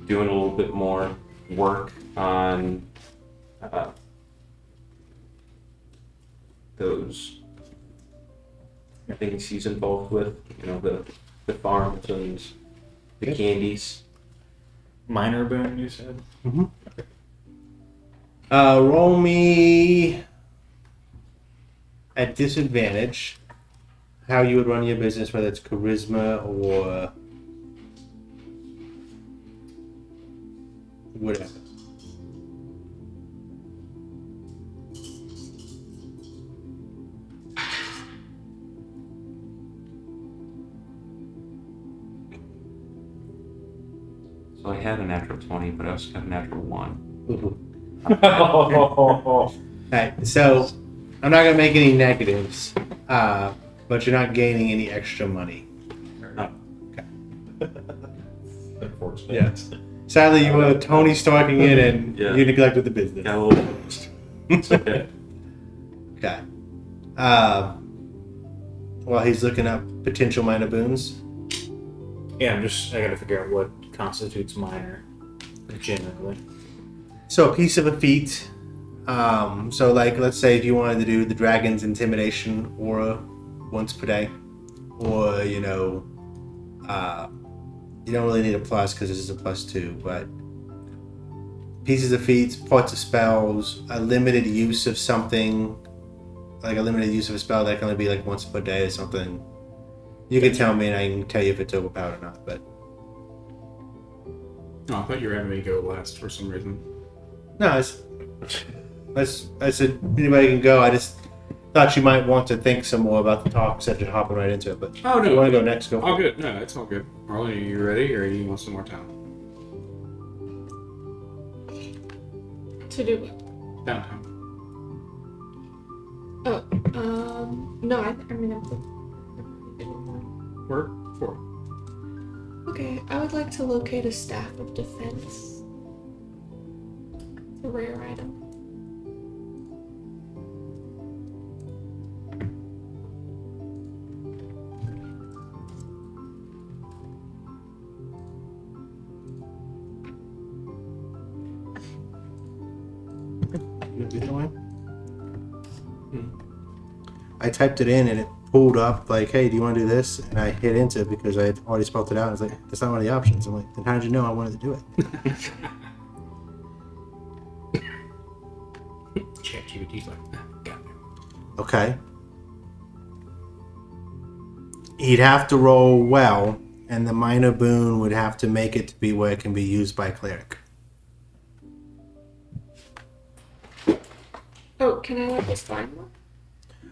Speaker 3: doing a little bit more work on those things he's involved with, the farms and the
Speaker 1: Good.
Speaker 3: candies.
Speaker 5: Minor boon, you said?
Speaker 1: Roll me at disadvantage how you would run your business, whether it's charisma or whatever.
Speaker 3: So I had a natural 20, but I also got a natural 1.
Speaker 1: Alright, so I'm not gonna make any negatives, but you're not gaining any extra money.
Speaker 6: Unfortunate.
Speaker 1: Yeah. Sadly, you were Tony Starking it and
Speaker 3: Yeah.
Speaker 1: you neglected the business.
Speaker 3: Got a little bit. It's okay.
Speaker 1: Okay. While he's looking up potential minor boons.
Speaker 5: Yeah, I gotta figure out what constitutes minor, generally.
Speaker 1: So a piece of a feat. So like, let's say if you wanted to do the dragon's intimidation aura once per day, or you don't really need a plus because this is a +2, but pieces of feats, parts of spells, a limited use of something, like a limited use of a spell that can only be like once per day or something. You can tell me and I can tell you if it's overpowered or not, but
Speaker 2: Oh, I thought you were having me go last for some reason.
Speaker 1: no, I said anybody can go. I just thought you might want to think some more about the talk instead of hopping right into it. But
Speaker 2: Oh,
Speaker 1: if
Speaker 2: no.
Speaker 1: you want to go next, go.
Speaker 2: All good. No, it's all good. Marlon, are you ready or you want some more time?
Speaker 4: To do what?
Speaker 2: Downtime.
Speaker 4: Oh, no, I mean, I'm
Speaker 2: Work? 4.
Speaker 4: Okay, I would like to locate a staff of defense. It's a rare item.
Speaker 1: You do that one? I typed it in and it pulled up like, hey, do you want to do this? And I hit enter because I had already spelled it out. I was like, that's not one of the options. I'm like, then how did you know I wanted to do it?
Speaker 2: ChatGPT's like, "Ah, got it."
Speaker 1: Okay. He'd have to roll well, and the minor boon would have to make it to be where it can be used by cleric.
Speaker 4: Oh, can I let this find one?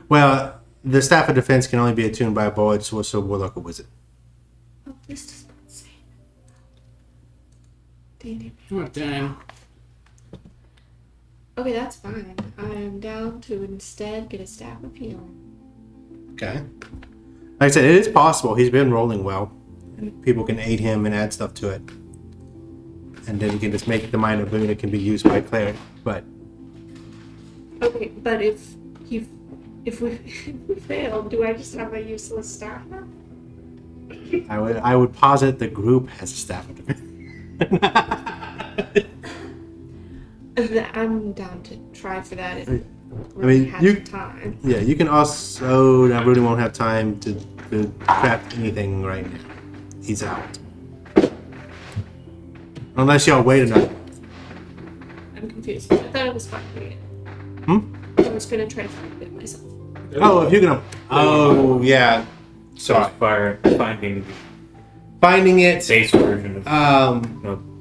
Speaker 1: Well, the staff of defense can only be attuned by a bard, sorcerer, warlock, or wizard.
Speaker 4: Oh, this does not say. D&D.
Speaker 2: Oh, dang.
Speaker 4: Okay, that's fine. I'm down to instead get a staff of healing.
Speaker 1: Okay. Like I said, it is possible. He's been rolling well, and people can aid him and add stuff to it. And then you can just make the minor boon. It can be used by cleric, but
Speaker 4: Okay, but if we if we fail, do I just have a useless staff now?
Speaker 1: I would posit the group has a staff of defense.
Speaker 4: I'm down to try for that. If
Speaker 1: I
Speaker 4: Rudy
Speaker 1: mean,
Speaker 4: has
Speaker 1: you-
Speaker 4: the time.
Speaker 1: Yeah, you can also. Now, Rudy won't have time to craft anything right now. He's out. Unless y'all wait enough.
Speaker 4: I'm confused. I thought it was fine.
Speaker 1: Hmm?
Speaker 4: I was gonna try to find it myself.
Speaker 1: Oh, if you're gonna. Oh, yeah.
Speaker 5: So
Speaker 1: Sorry.
Speaker 5: finding
Speaker 1: Finding it.
Speaker 5: base version of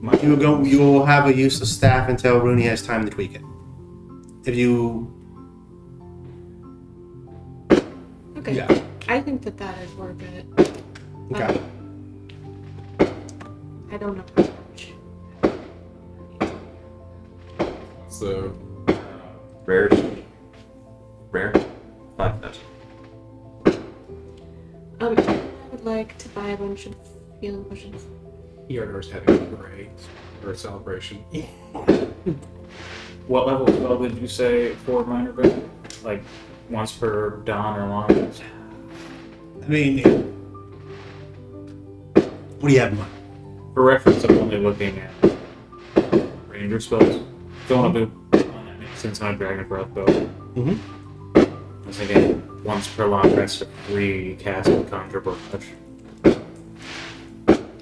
Speaker 5: my
Speaker 1: You will have a useless staff until Rooney has time to tweak it. If you.
Speaker 4: Okay.
Speaker 1: Yeah.
Speaker 4: I think that is worth it.
Speaker 1: Okay.
Speaker 4: I don't know how much.
Speaker 2: So,
Speaker 3: Rare. 5,000.
Speaker 4: I would like to buy a bunch of healing potions.
Speaker 2: Yardars having a parade or a celebration.
Speaker 5: What level spell did you say for minor boon? Like once per dawn or long?
Speaker 1: I mean. What do you have in mind?
Speaker 5: For reference, I'm only looking at ranger spells. Don't want to do since I'm dragon breath though.
Speaker 1: Mhm.
Speaker 5: I was thinking once per long rest of 3 cast and conjure barrage.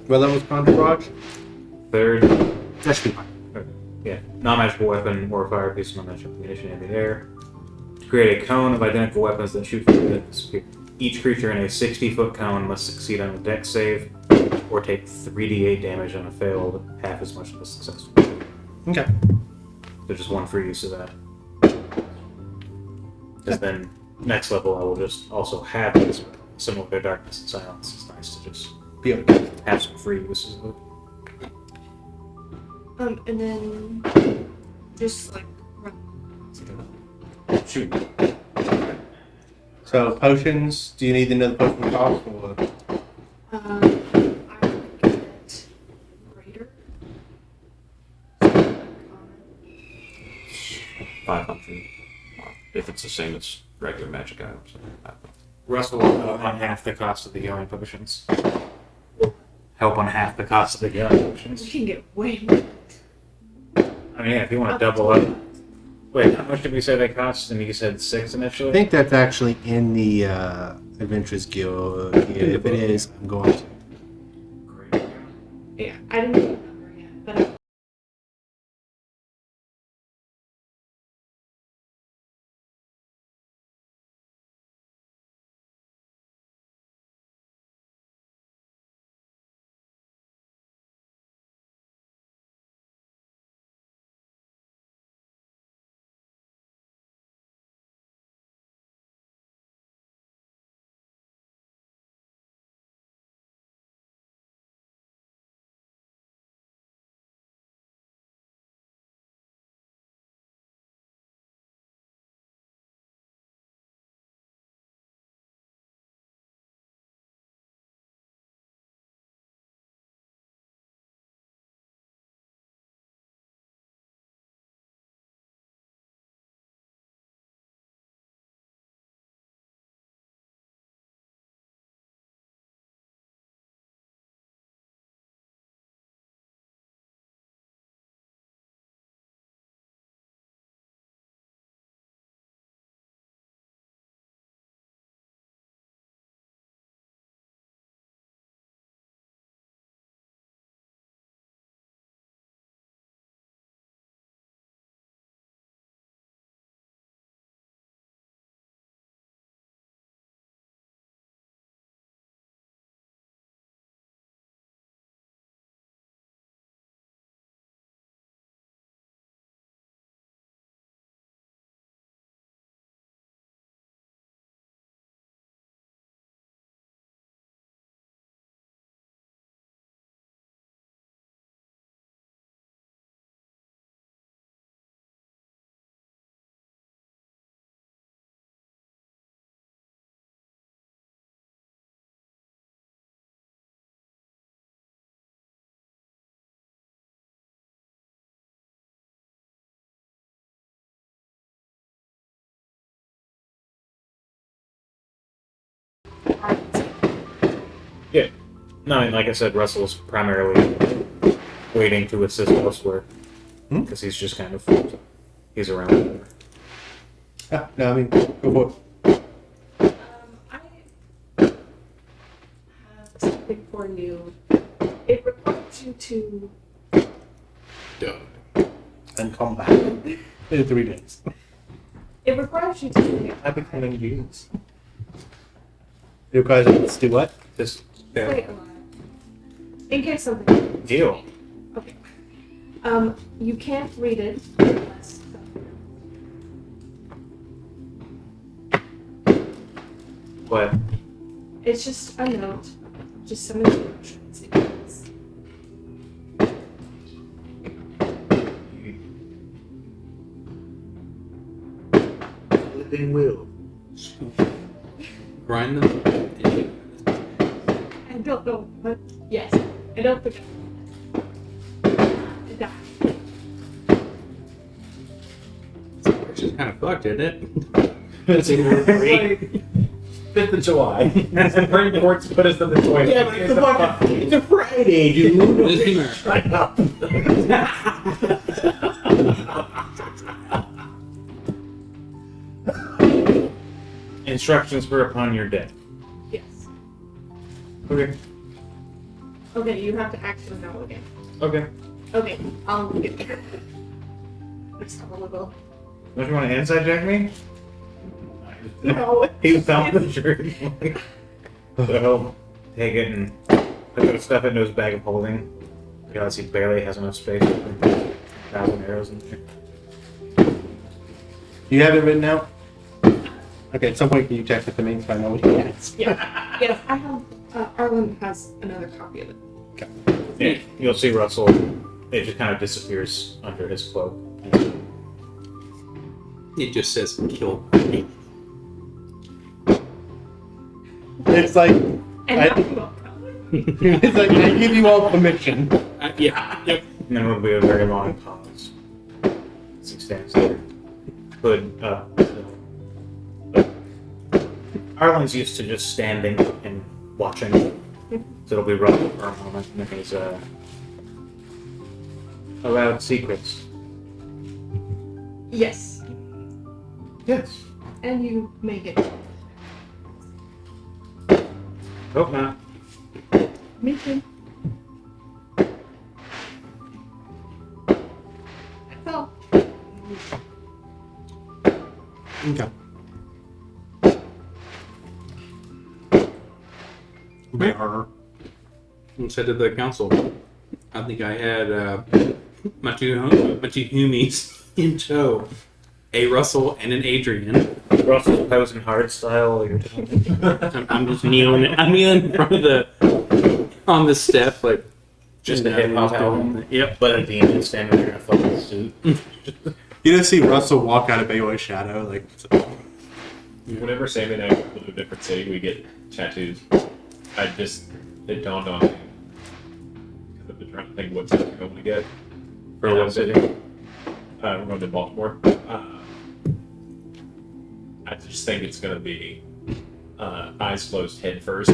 Speaker 1: What level is Conjure Barrage?
Speaker 5: 3rd,
Speaker 1: That should be fine.
Speaker 5: yeah, non-magical weapon or fire piece of non-magical ammunition in the air. Create a cone of identical weapons that shoot from the disappear. Each creature in a 60-foot cone must succeed on a dex save or take 3d8 damage on a failed, half as much as a successful.
Speaker 1: Okay.
Speaker 5: There's just one free use of that. Because then, next level, I will just also have this similar to Darkness and Silence. It's nice to just
Speaker 1: Be okay.
Speaker 5: have some free uses of it.
Speaker 4: And then just like
Speaker 3: Shoot.
Speaker 1: So, potions. Do you need another potion cost? Or...
Speaker 4: I would get greater.
Speaker 3: 500. If it's the same as regular magic items.
Speaker 5: Russell will help on half the cost of the healing potions. Help on half the cost of the healing
Speaker 4: We
Speaker 5: potions.
Speaker 4: can get way more.
Speaker 5: I mean, yeah, if you want to double up. Wait, how much did we say they cost? And you said 6 initially?
Speaker 1: I think that's actually in the Adventurers Guild. Yeah, if it is, I'm going to.
Speaker 4: Yeah, I didn't.
Speaker 5: No, I mean, like I said, Russell's primarily waiting to assist elsewhere because he's just kind of he's around.
Speaker 1: Yeah, no, I mean, go for it.
Speaker 4: I have something for you. It requires you to.
Speaker 1: And come back in 3 days.
Speaker 4: It requires you to
Speaker 1: I'm becoming genius. It requires us to do what?
Speaker 5: Just
Speaker 4: wait a while. In case something.
Speaker 5: deal.
Speaker 4: Okay. You can't read it unless.
Speaker 5: But
Speaker 4: It's just a note. Just some instructions. It is.
Speaker 1: Living will.
Speaker 2: Grind them.
Speaker 4: I don't know, but yes, I don't think.
Speaker 2: Which is kind of fucked, isn't it?
Speaker 6: It's like 5th of July. Supreme Court's put us in the toilet.
Speaker 1: Yeah, but it's a Friday, dude.
Speaker 2: This
Speaker 5: instructions for upon your death.
Speaker 4: Yes.
Speaker 5: Okay.
Speaker 4: Okay, you have to actually know again.
Speaker 5: Okay.
Speaker 4: Okay, I'll get there. Just a little.
Speaker 5: Don't you want to inside jack me?
Speaker 4: No.
Speaker 5: He found the shirt. So he'll take it and put the stuff into his bag of holding. Realize he barely has enough space to put 1,000 arrows in there.
Speaker 1: You have it written out? Okay, at some point can you text it to me so I know what it is?
Speaker 4: Yeah. Yes, I have. Arlen has another copy of it.
Speaker 5: Yeah, you'll see Russell. It just kind of disappears under his cloak.
Speaker 2: It just says kill.
Speaker 1: It's like,
Speaker 4: And
Speaker 1: I-
Speaker 4: now you won't come.
Speaker 1: it's like, I give you all permission.
Speaker 2: Yeah. Yep.
Speaker 5: And then it'll be a very long pause. As he stands there. Hood up. Arlen's used to just standing and watching. So it'll be rough for a moment. And then he's allowed secrets.
Speaker 4: Yes,
Speaker 5: Yes.
Speaker 4: and you make it.
Speaker 5: Hope not.
Speaker 4: Me too. So,
Speaker 1: Okay.
Speaker 2: And said to the council, I think I had my two homies in tow, a Russell and an Adrian.
Speaker 5: Russell's posing hard style. You're telling me.
Speaker 2: I'm just kneeling. I'm kneeling in front of on the step, like
Speaker 5: Just
Speaker 2: you
Speaker 5: a
Speaker 2: know,
Speaker 5: hip hop
Speaker 2: just doing
Speaker 5: album.
Speaker 2: the- Yep.
Speaker 5: But a demon standing there in a fucking suit.
Speaker 1: You just see Russell walk out of Baywatch Shadow, like,
Speaker 6: Whenever Sam and I go to a different city, we get tattoos. It dawned on me. Because I've been trying to think what tattoo I want to get.
Speaker 5: For
Speaker 6: And
Speaker 5: what
Speaker 6: I've been-
Speaker 5: city?
Speaker 6: We're going to Baltimore. I just think it's going to be eyes closed, head first.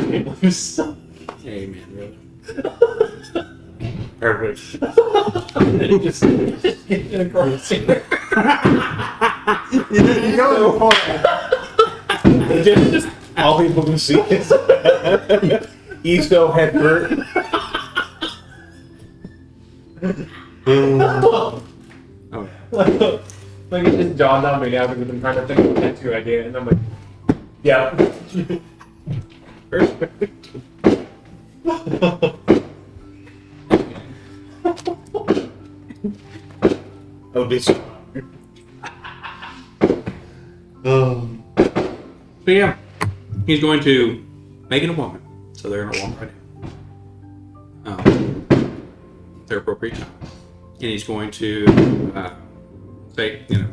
Speaker 2: Hey man, really.
Speaker 5: Perfect.
Speaker 6: just get across here.
Speaker 1: you go
Speaker 5: just all people can see is Easto Hedbert.
Speaker 2: Oh,
Speaker 6: Like it just dawned on me now because I've been trying to think of a tattoo idea, and I'm like, yeah.
Speaker 5: Perfect. Oh, this.
Speaker 2: so yeah, he's going to make an appointment. So they're gonna walk right in. Their appropriate time, and he's going to say, you know,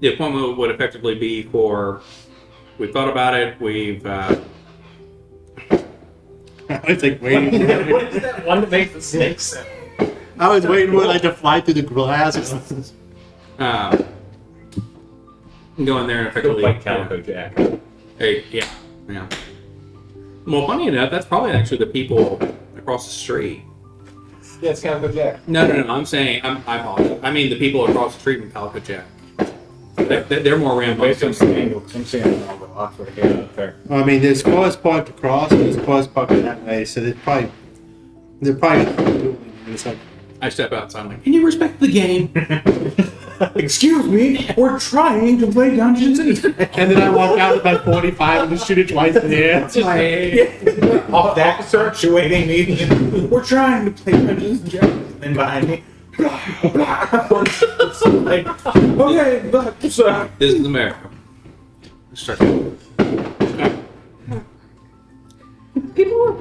Speaker 2: the appointment would effectively be for. We've thought about it. We've
Speaker 1: It's like waiting.
Speaker 6: What is that one that makes the snake sound?
Speaker 1: I was waiting for like to fly through the glass.
Speaker 2: go in there and effectively.
Speaker 6: Like Calico Jack.
Speaker 2: Hey, yeah. Well, funny enough, that's probably actually the people across the street.
Speaker 6: Yeah, it's Calico Jack.
Speaker 2: No. I'm saying I apologize. I mean the people across the street from Calico Jack. They're more
Speaker 5: Based on
Speaker 2: rambunctious.
Speaker 5: the angle, 'cause I'm seeing all the off right here.
Speaker 6: Fair.
Speaker 1: I mean, there's cars parked across, and there's cars parked that way, so they're probably dueling in a second.
Speaker 2: I step outside. I'm like, can you respect the game?
Speaker 5: Excuse me, we're trying to play Dungeons and
Speaker 1: And then I walk out with my 45 and just shoot it twice in the air.
Speaker 5: Off that circulating me. We're trying to play Dungeons and Dragons. And then behind me. It's like, okay, but
Speaker 2: This is America. Let's start. People were.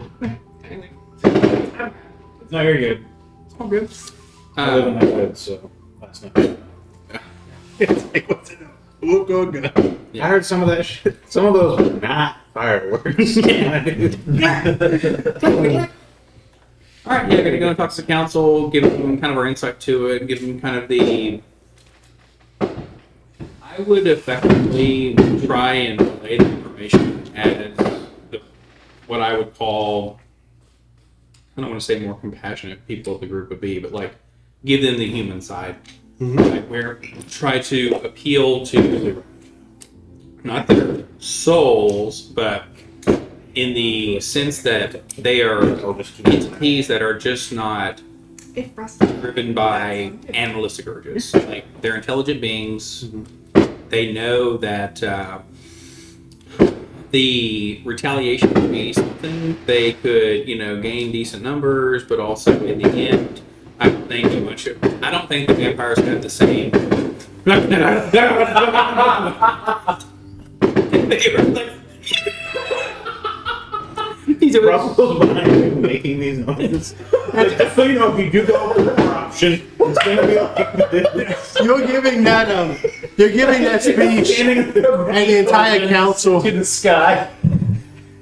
Speaker 5: no, you're good.
Speaker 2: It's all good.
Speaker 5: I live in my hood, so that's not bad.
Speaker 1: It's like, what's in it? We'll go good.
Speaker 2: Yeah.
Speaker 5: I heard some of that shit. Some of those were not fireworks.
Speaker 2: All right, yeah, gonna go and talk to the council, give them kind of our insight to it, give them kind of the. I would effectively try and relay the information as what I would call. I don't want to say more compassionate people of the group would be, but like give them the human side. Like where try to appeal to not their souls, but in the sense that they are entities that are just not
Speaker 4: If Russ
Speaker 2: driven by animalistic urges. Like they're intelligent beings. They know that the retaliation would be something. They could, gain decent numbers, but also in the end, I don't think the vampires have the same. He's a
Speaker 5: Russell's behind me making these noises. Just so you know, if you do go for the option, it's gonna be like this.
Speaker 1: You're giving that speech and the entire council.
Speaker 5: To the sky.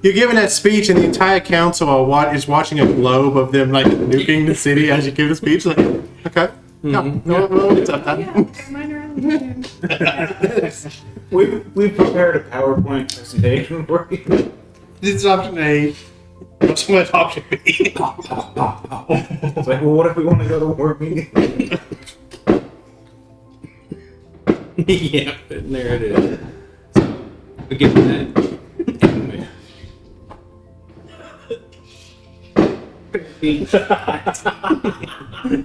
Speaker 1: You're giving that speech and the entire council is watching a globe of them like nuking the city as you give the speech. Like, okay. No, it's up
Speaker 4: Yeah,
Speaker 1: then.
Speaker 4: mine are on the
Speaker 5: We've prepared a PowerPoint presentation for you.
Speaker 1: This is option A. What's option B?
Speaker 5: It's like, well, what if we want to go to war meeting?
Speaker 2: yeah, and there it is. We get that.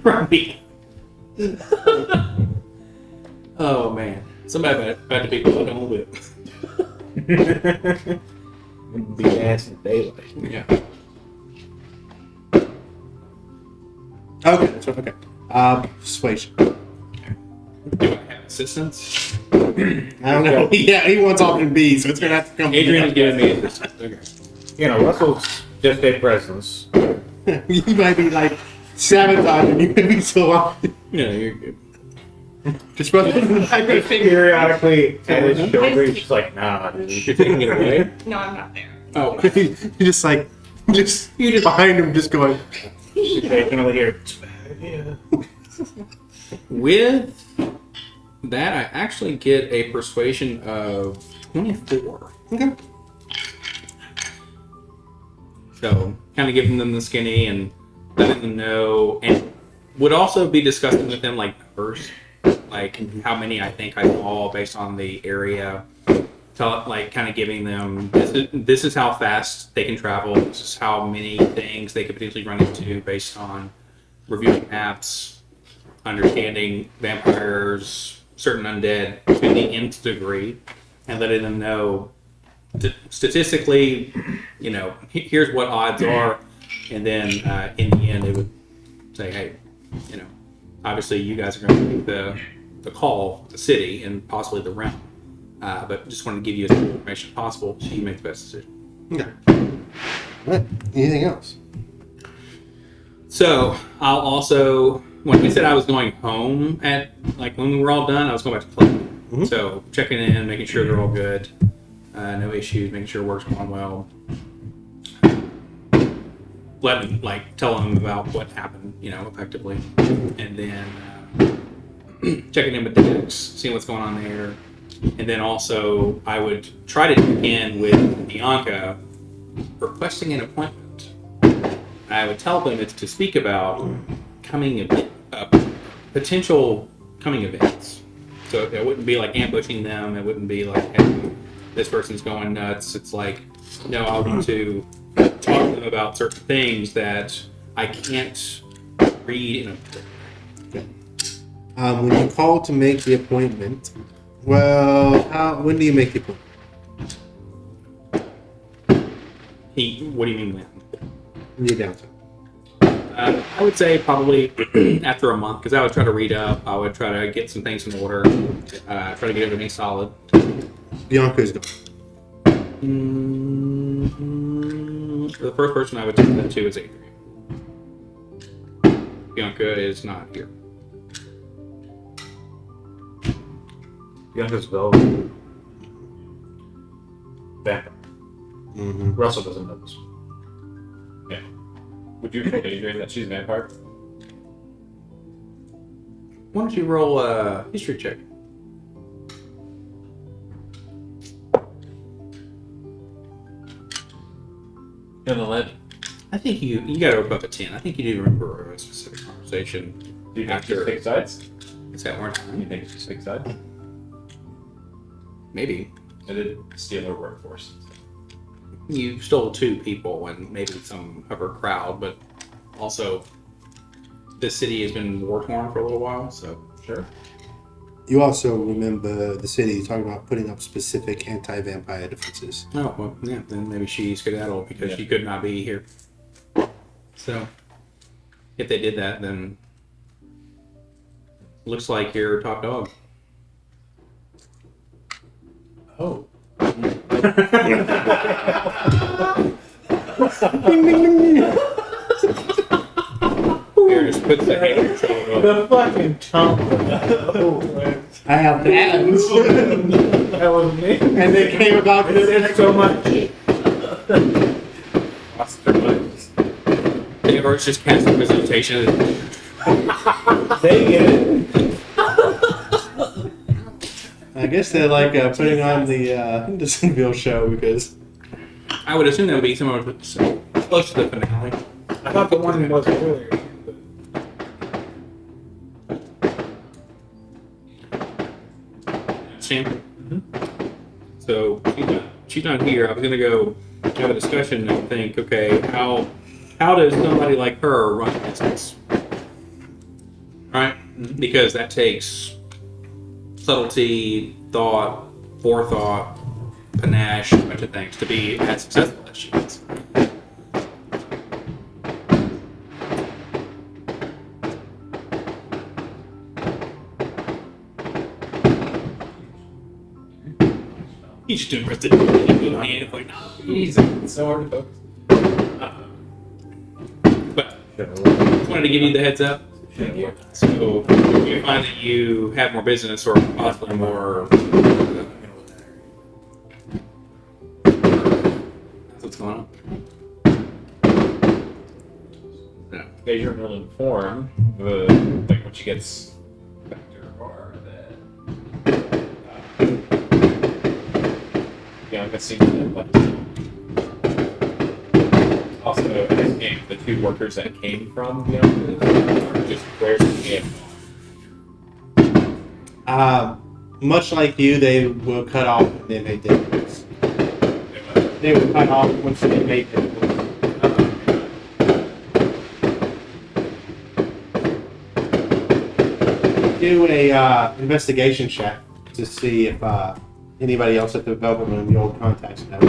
Speaker 2: From me. Oh man, somebody about to be blood on a whip.
Speaker 5: Be ass in daylight.
Speaker 2: Yeah.
Speaker 1: Okay, that's right. Okay. Persuasion.
Speaker 2: Do I have assistance?
Speaker 1: I don't know. Yeah, he wants option B, so it's gonna have to come.
Speaker 2: Adrian is giving me assistance. Okay.
Speaker 5: You know, Russell's just a presence.
Speaker 1: He might be like sabotaging you if he's so off.
Speaker 2: Yeah, you're good.
Speaker 1: Just run.
Speaker 5: Periodically at his shoulder, he's just like, nah, dude.
Speaker 2: You're taking it away.
Speaker 4: No, I'm not there.
Speaker 2: Oh,
Speaker 1: You just like, you just behind him, just going.
Speaker 5: Occasionally hear, it's a bad idea.
Speaker 2: with that, I actually get a persuasion of 24.
Speaker 1: Okay.
Speaker 2: So, kind of giving them the skinny and letting them know, and would also be discussing with them like numbers, like how many I think I saw based on the area. Like kind of giving them this is how fast they can travel. This is how many things they could potentially run into based on reviewing maps, understanding vampires, certain undead to the nth degree, and letting them know statistically, here's what odds are, and then in the end, they would say, hey, obviously you guys are going to make the call, the city, and possibly the realm. But just wanted to give you as much information as possible so you make the best decision.
Speaker 1: Okay. Right. Anything else?
Speaker 2: So I'll also, when we said I was going home at when we were all done, I was going back to play.
Speaker 1: Mhm.
Speaker 2: So checking in, making sure they're all good, no issues, making sure work's going well. Tell them about what happened, effectively, and then checking in with Dex, seeing what's going on there. And then also, I would try to check in with Bianca, requesting an appointment I would tell them it's to speak about potential coming events. So it wouldn't be like ambushing them. It wouldn't be like, hey, this person's going nuts. It's like, no, I want to talk to them about certain things that I can't read in a book.
Speaker 1: When you call to make the appointment, well, when do you make the appointment?
Speaker 2: What do you mean when?
Speaker 1: When you're downtown.
Speaker 2: I would say probably after a month, because I would try to read up. I would try to get some things in order. Try to get everything solid.
Speaker 1: Bianca's gone.
Speaker 2: The first person I would take that to is Adrian. Bianca is not here.
Speaker 5: Bianca's velvet. Vampire.
Speaker 1: Mm-hmm.
Speaker 5: Russell doesn't know this.
Speaker 6: Would you tell Adrian that she's a vampire?
Speaker 2: Why don't you roll a history check?
Speaker 6: In the lead.
Speaker 2: I think you got to above a 10. I think you do remember a specific conversation.
Speaker 6: Do you think
Speaker 2: After-
Speaker 6: she's take sides?
Speaker 2: Is that one
Speaker 6: Do you
Speaker 2: time?
Speaker 6: think she's take sides?
Speaker 2: Maybe.
Speaker 6: I did steal her workforce.
Speaker 2: You stole 2 people and maybe some of her crowd, but also this city has been war torn for a little while, so
Speaker 6: Sure.
Speaker 1: You also remember the city talking about putting up specific anti-vampire defenses.
Speaker 2: oh well, yeah. Then maybe she skedaddled because
Speaker 6: Yeah.
Speaker 2: she could not be here. So if they did that, then looks like you're top dog.
Speaker 6: Oh.
Speaker 2: Here, just puts the hand on your shoulder.
Speaker 5: The fucking tongue.
Speaker 1: I have hands.
Speaker 5: That was me.
Speaker 1: And they came about
Speaker 5: There's so much.
Speaker 2: They were just casting presentation.
Speaker 5: They get it.
Speaker 1: I guess they're like putting on the Hendersonville show because
Speaker 2: I would assume that would be similar to close to the finale.
Speaker 5: I thought the one was earlier.
Speaker 2: Sam? So she's not here. I was gonna go have a discussion and think, okay, how does somebody like her run a business? Right? Because that takes subtlety, thought, forethought, panache, a bunch of things to be as successful as she is. He's just doing president. Like,
Speaker 6: Easy. It's so hard to focus.
Speaker 2: but just wanted to give you the heads up.
Speaker 6: Thank you.
Speaker 2: So if you find that you have more business or possibly more, that's what's going on. Yeah.
Speaker 6: Adrian will inform the like when she gets back to her bar that Bianca seems to have left. Also, in this game, the 2 workers that came from Bianca are just where's the game?
Speaker 1: much like you, they were cut off when they made difference. They were cut off once they made difference. Do a investigation check to see if anybody else at the development room, the old contacts, know.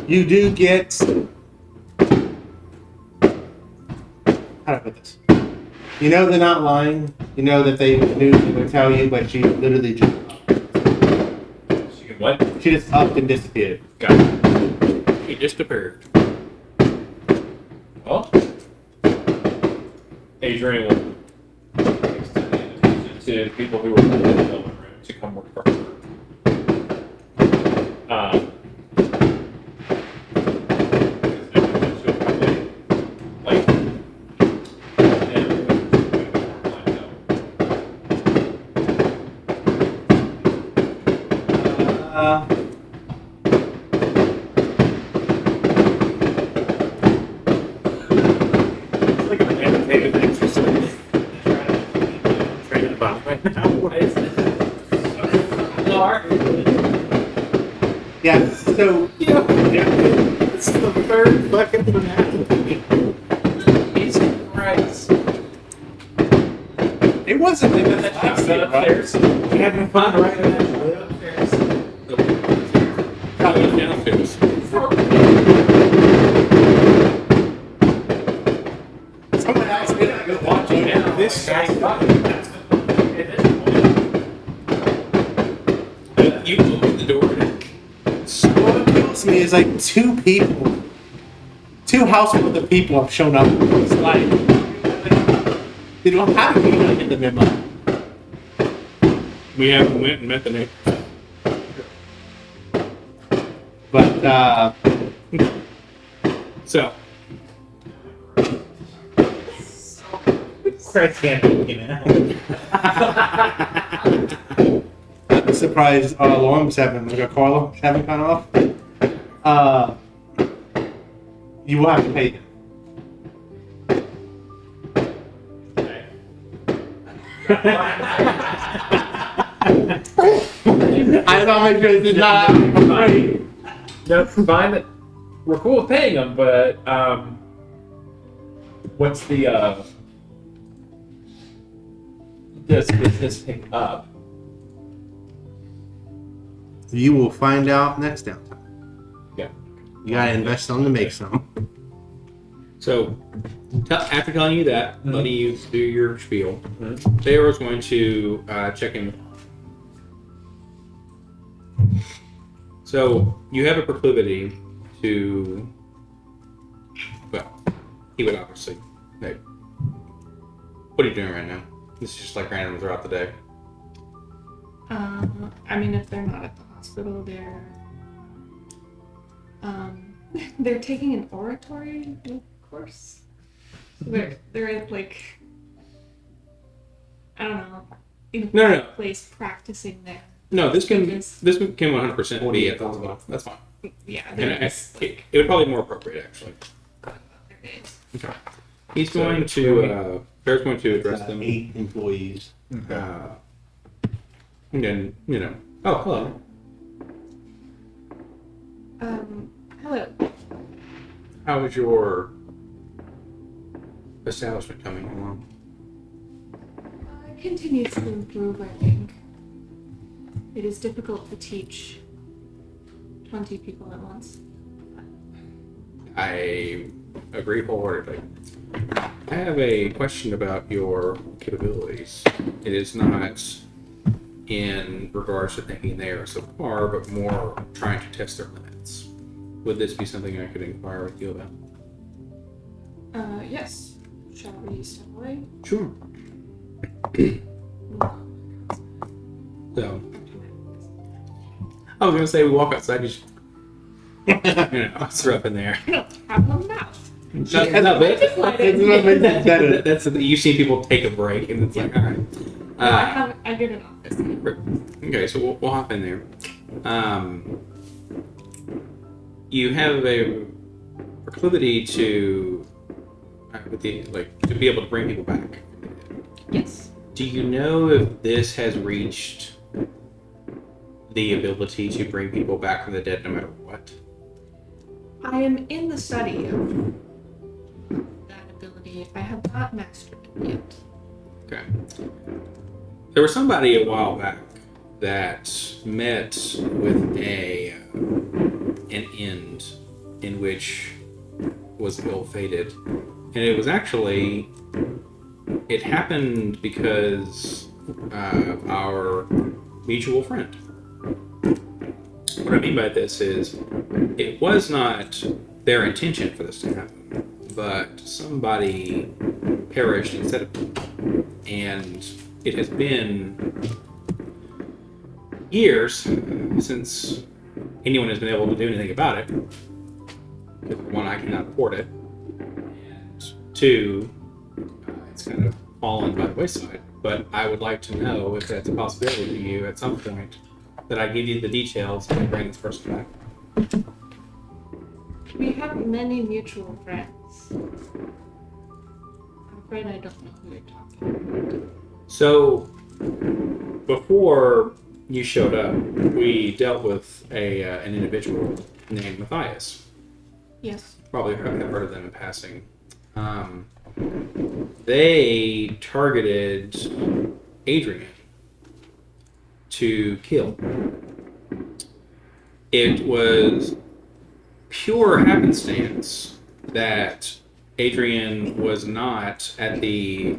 Speaker 1: You do get. How do I put this? You know they're not lying. You know that they knew they would tell you, but she literally just
Speaker 6: She can what?
Speaker 1: she just upped and disappeared.
Speaker 6: Got it.
Speaker 2: He just appeared.
Speaker 6: Well, Adrian will extend the invitation to people who were in the development room to come work for her. Like,
Speaker 1: Uh,
Speaker 5: It's like a meditative exercise. Training the body right now.
Speaker 1: yeah. So
Speaker 5: It's the third fucking finale. Jesus Christ.
Speaker 1: it wasn't even
Speaker 6: upstairs.
Speaker 5: Having fun right now.
Speaker 2: Downstairs.
Speaker 1: Someone asked me to go watch it.
Speaker 5: This guy's
Speaker 2: You open the door.
Speaker 1: What kills me is like two households of people have shown up. It's like, how did we not get the memo?
Speaker 2: We haven't went and met the neighbor.
Speaker 1: But
Speaker 2: So,
Speaker 5: Christ can't be,
Speaker 1: I'm surprised our alarms haven't, like our car alarms haven't gone off. You will have to pay them. I thought my sure did not happen for free.
Speaker 6: No, fine. That we're cool with paying them, but what's the does business pick up?
Speaker 1: You will find out next downtime.
Speaker 6: Yeah.
Speaker 1: You gotta invest some to make some.
Speaker 2: so after telling you that, letting you do your spiel,
Speaker 6: Mhm.
Speaker 2: Theo's going to check in with. So you have a proclivity to. Well, he would obviously. Hey, what are you doing right now? This is just like random throughout the day.
Speaker 4: I mean, if they're not at the hospital, they're taking an oratory course. They're like, I don't know, in a
Speaker 2: No.
Speaker 4: place practicing there.
Speaker 2: No, this can
Speaker 4: Yes.
Speaker 2: 100% be at the hospital. That's fine.
Speaker 4: Yeah,
Speaker 2: And
Speaker 4: they're
Speaker 2: it,
Speaker 4: just
Speaker 2: it would probably be more appropriate actually.
Speaker 4: their days.
Speaker 2: Okay. He's going to. Bear's going to address them.
Speaker 1: 8 employees.
Speaker 2: And then Oh, hello.
Speaker 4: Hello.
Speaker 2: How is your establishment coming along?
Speaker 4: It continues to improve, I think. It is difficult to teach 20 people at once.
Speaker 2: I agree wholeheartedly. I have a question about your capabilities. It is not in regards to thinking they are subpar, but more trying to test their limits. Would this be something I could inquire with you about?
Speaker 4: Yes. Shall we step away?
Speaker 2: Sure. So, I was gonna say we walk outside, just throw up in there.
Speaker 4: I don't have a mouth.
Speaker 2: No, but
Speaker 1: It's what makes it better.
Speaker 2: that's you've seen people take a break, and it's like, all right.
Speaker 4: No, I get an office.
Speaker 2: Okay, so we'll hop in there. You have a proclivity to to be able to bring people back.
Speaker 4: Yes.
Speaker 2: Do you know if this has reached the ability to bring people back from the dead no matter what?
Speaker 4: I am in the study of that ability. I have not mastered it yet.
Speaker 2: Okay. There was somebody a while back that met with an end in which was ill-fated. And it was actually, it happened because of our mutual friend. What I mean by this is, it was not their intention for this to happen, but somebody perished instead of them. And it has been years since anyone has been able to do anything about it. Because one, I cannot afford it, and two, it's kind of fallen by the wayside. But I would like to know if that's a possibility to you at some point, that I give you the details and bring this person back.
Speaker 4: We have many mutual friends. I'm afraid I don't know who you're talking about.
Speaker 2: So, before you showed up, we dealt with an individual named Matthias.
Speaker 4: Yes.
Speaker 2: Probably have heard of them in passing. They targeted Adrian to kill. It was pure happenstance that Adrian was not at the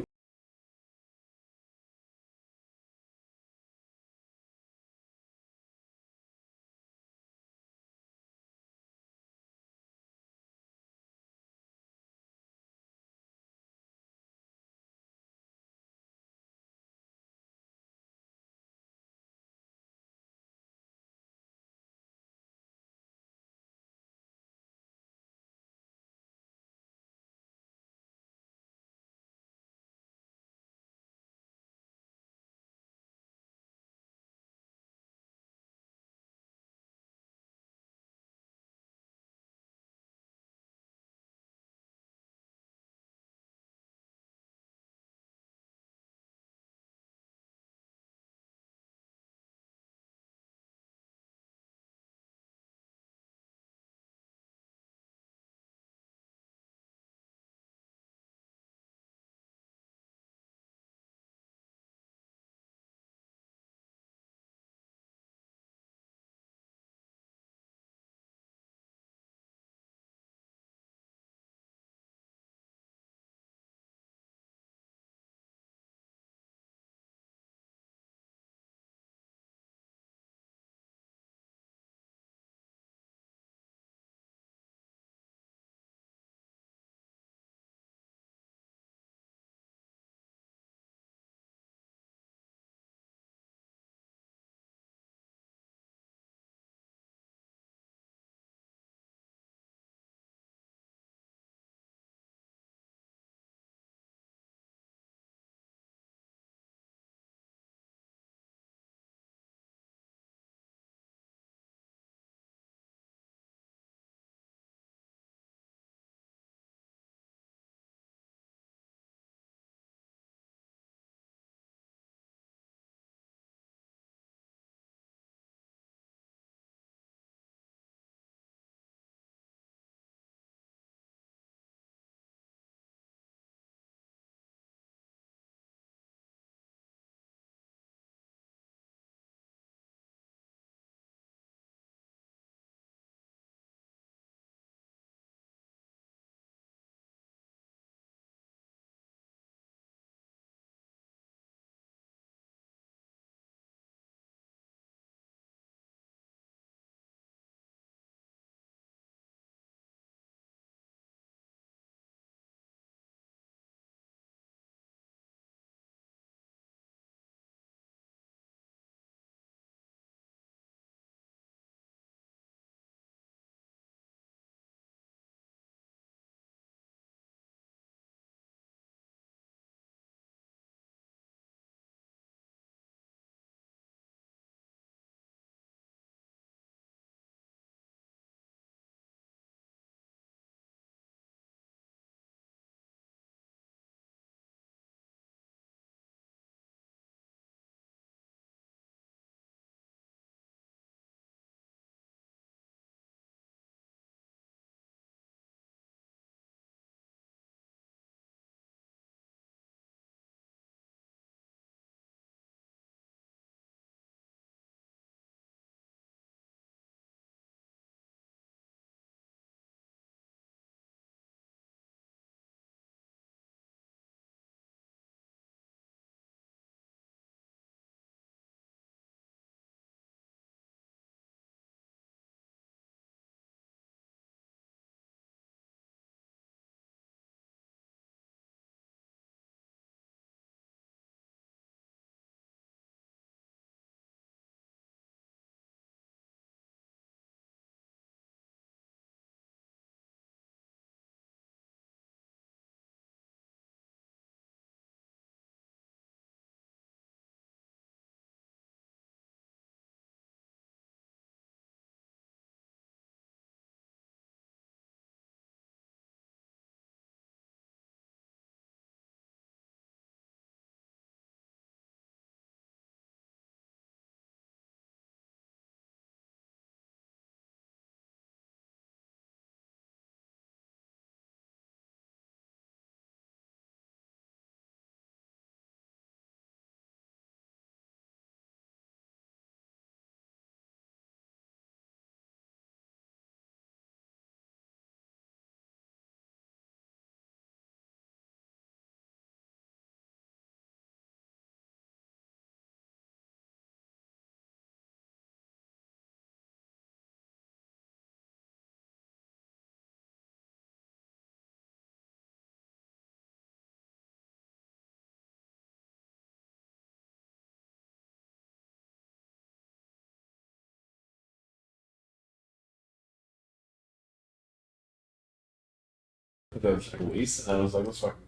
Speaker 6: But then it's like Elise, and I was like, let's fucking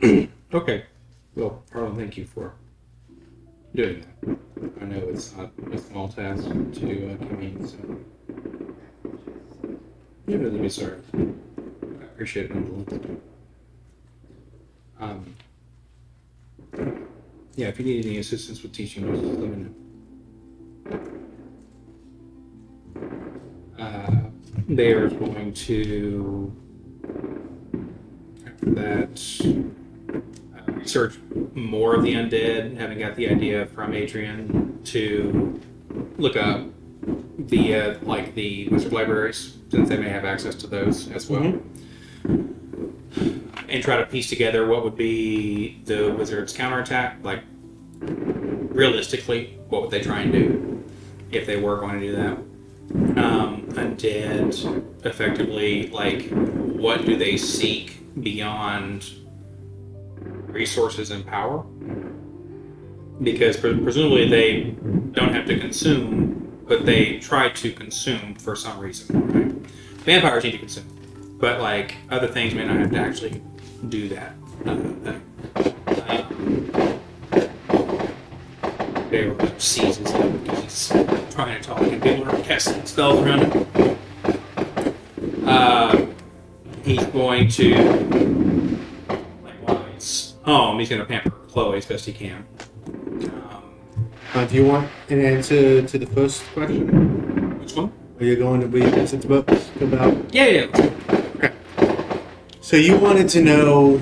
Speaker 6: go.
Speaker 2: Okay. Well, Harlan, thank you for doing that. I know it's not a small task to convene, so you don't have to be sorry. I appreciate it nonetheless. Yeah, if you need any assistance with teaching, just let me know. They are going to, after that, research more of the undead, having got the idea from Adrian to look up the the wizard libraries, since they may have access to those as well, and try to piece together what would be the wizard's counterattack. Like, realistically, what would they try and do if they were going to do that? Undead, effectively, like, what do they seek beyond resources and power? Because presumably they don't have to consume, but they try to consume for some reason. Right? Vampires need to consume, but like other things may not have to actually do that. Beowulf seizes him because he's trying to talk and people are casting spells around him. He's going to, like, while he's home, he's going to pamper Chloe as best he can.
Speaker 1: Do you want an answer to the first question?
Speaker 2: Which one?
Speaker 1: Are you going to read this book about?
Speaker 2: Yeah.
Speaker 1: Okay. So you wanted to know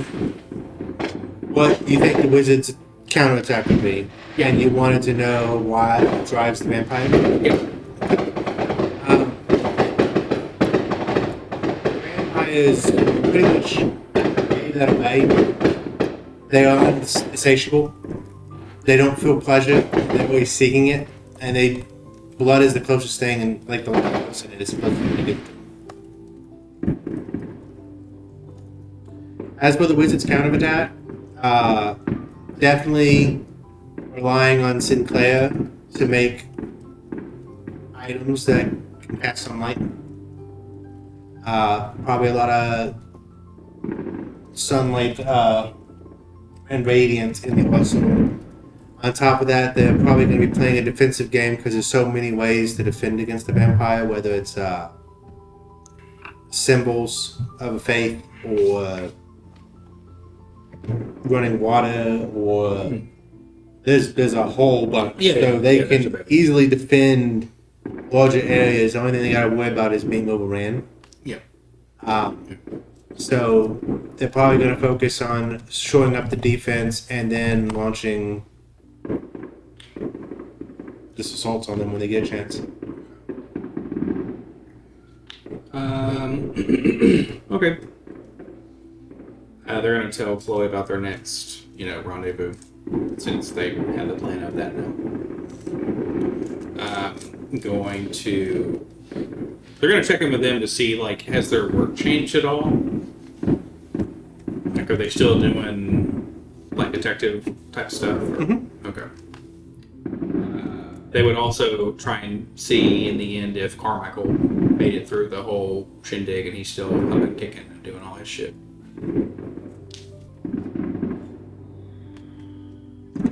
Speaker 1: what you think the wizard's counterattack would be, and you wanted to know why it drives the vampire.
Speaker 2: Yeah.
Speaker 1: Vampires pretty much give that away. They are insatiable. They don't feel pleasure. They're always seeking it, and blood is the closest thing, and like the last person it is supposed to be. As for the wizard's counterattack, definitely relying on Sinclair to make items that can cast sunlight. Probably a lot of sunlight and radiance in the arsenal. On top of that, they're probably going to be playing a defensive game because there's so many ways to defend against the vampire, whether it's symbols of a faith or running water, or there's a whole bunch. So they can easily defend larger areas. The only thing they got to worry about is being overran.
Speaker 2: Yeah.
Speaker 1: So they're probably going to focus on shoring up the defense and then launching just assaults on them when they get a chance.
Speaker 2: Okay. They're going to tell Chloe about their next, rendezvous, since they have the plan of that now. They're going to check in with them to see, like, has their work changed at all? Like, are they still doing, like, detective type stuff? Or? Okay. They would also try and see in the end if Carmichael made it through the whole shindig and he's still up and kicking and doing all his shit.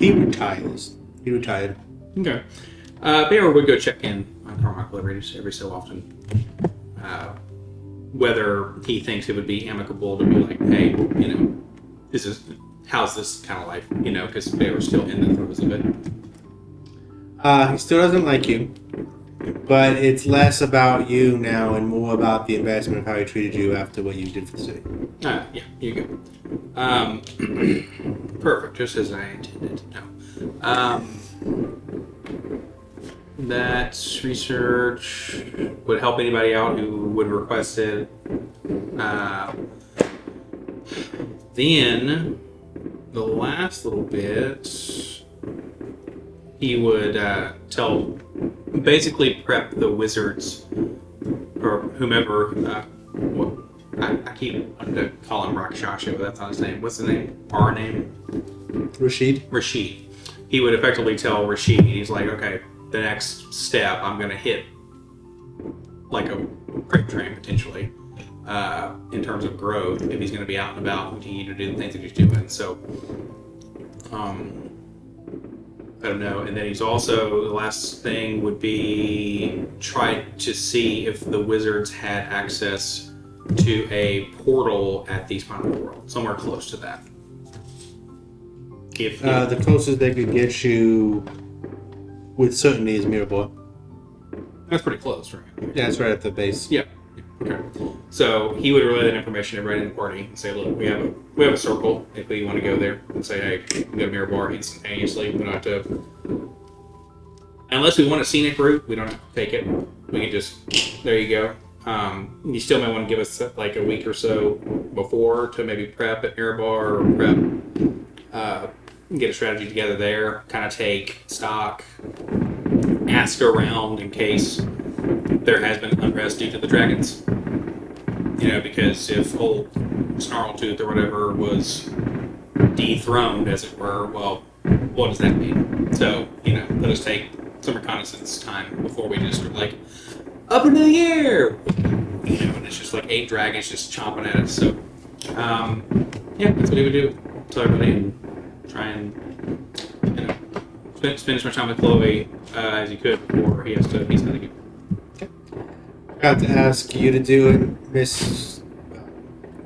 Speaker 1: He retired.
Speaker 2: Okay. Baylor would go check in on Carmichael every so often. Whether he thinks it would be amicable to be like, hey, how's this kind of life? Because Baylor's still in the throes of it.
Speaker 1: He still doesn't like you, but it's less about you now and more about the embarrassment of how he treated you after what you did for the city.
Speaker 2: Yeah, you go. Perfect, just as I intended. No. That research would help anybody out who would request it. Then, the last little bit, he would basically prep the wizards, or whomever, I keep wanting to call him Rakshasha, but that's not his name. What's the name? Our name? Rashid. He would effectively tell Rashid, he's like, okay, the next step, I'm going to hit like a freight train potentially. in terms of growth if he's going to be out and about and continue to do the things that he's doing. So, I don't know. And then he's also, the last thing would be try to see if the wizards had access to a portal at the Spine of the World, somewhere close to that. If
Speaker 1: The closest they could get you with certainty is Mirabor.
Speaker 2: that's pretty close, right?
Speaker 1: Yeah, it's right at the base.
Speaker 2: Yeah. Okay. So he would relay that information to everybody in the party and say, "Look, we have a circle. If we want to go there, and say, hey, we can go to Mirabar instantaneously. We don't have to, unless we want a scenic route. We don't have to take it. We can just there you go. You still may want to give us like a week or so before to maybe prep at Mirabar or prep, get a strategy together there. Kind of take stock, ask around in case there has been unrest due to the dragons. You know, because if old Snarltooth or whatever was dethroned, as it were, well, what does that mean? So, you know, let us take some reconnaissance time before we just are like, up into the air! You know, and it's just like 8 dragons just chomping at us. So, yeah, that's what he would do. Tell everybody and try and, you know, spend as much time with Chloe as he could before he's got to get.
Speaker 1: Got to ask you to do it, Miss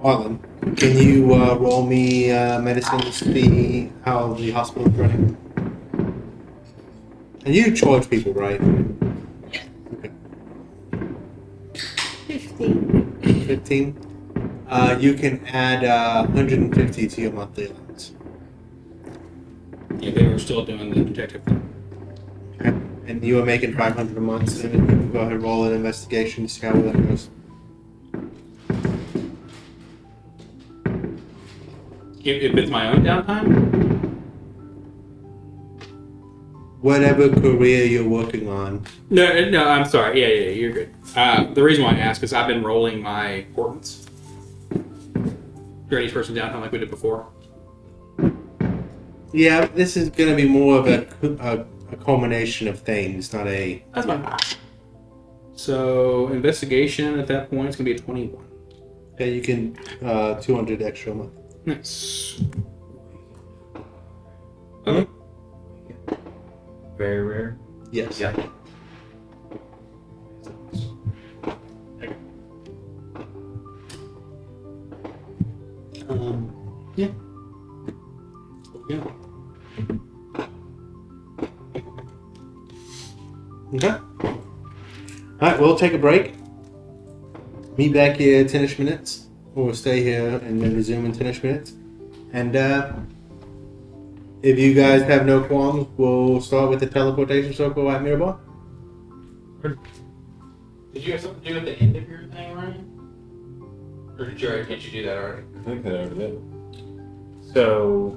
Speaker 1: Arlen. Can you roll me medicine to see how the hospital is running? And you charge people, right?
Speaker 4: 15.
Speaker 1: 15? You can add 150 to your monthly allowance.
Speaker 2: Yeah, they were still doing the detective thing.
Speaker 1: Okay. And you are making 500 a month, so you can go ahead and roll an investigation to see how that goes.
Speaker 2: If it's my own downtime,
Speaker 1: Whatever career you're working on.
Speaker 2: no, I'm sorry. Yeah, you're good. The reason why I ask is I've been rolling my portents during each person's downtime like we did before.
Speaker 1: Yeah, this is going to be more of a culmination of things, not a...
Speaker 2: That's fine. So investigation at that point is gonna be a 21.
Speaker 1: Yeah, you can 200 extra a month.
Speaker 2: Nice. Okay.
Speaker 5: Very rare.
Speaker 1: Yes.
Speaker 3: Yeah.
Speaker 2: Yeah. Yeah.
Speaker 1: Okay. Alright, we'll take a break. Meet back here in 10-ish minutes. We'll stay here and then resume in 10-ish minutes. And if you guys have no qualms, we'll start with the teleportation circle at Mirabar.
Speaker 2: Did you have something to do at the end of your thing, Ryan? Or did you do that already?
Speaker 6: I think that over there.
Speaker 5: So,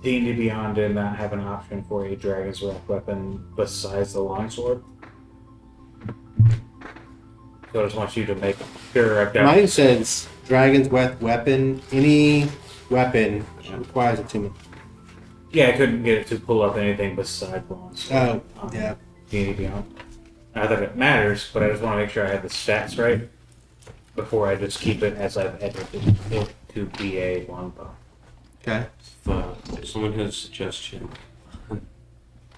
Speaker 5: D&D Beyond did not have an option for a Dragon's Wrath weapon besides the longsword. So I just want you to make sure I've got...
Speaker 1: Mine says Dragon's Breath weapon. Any weapon requires a 2 minute.
Speaker 5: Yeah, I couldn't get it to pull up anything besides longsword.
Speaker 1: Oh, yeah.
Speaker 5: D&D Beyond. Not that it matters, but I just want to make sure I have the stats right before I just keep it as I've edited it to be a longbow.
Speaker 1: Okay.
Speaker 3: If someone has a suggestion,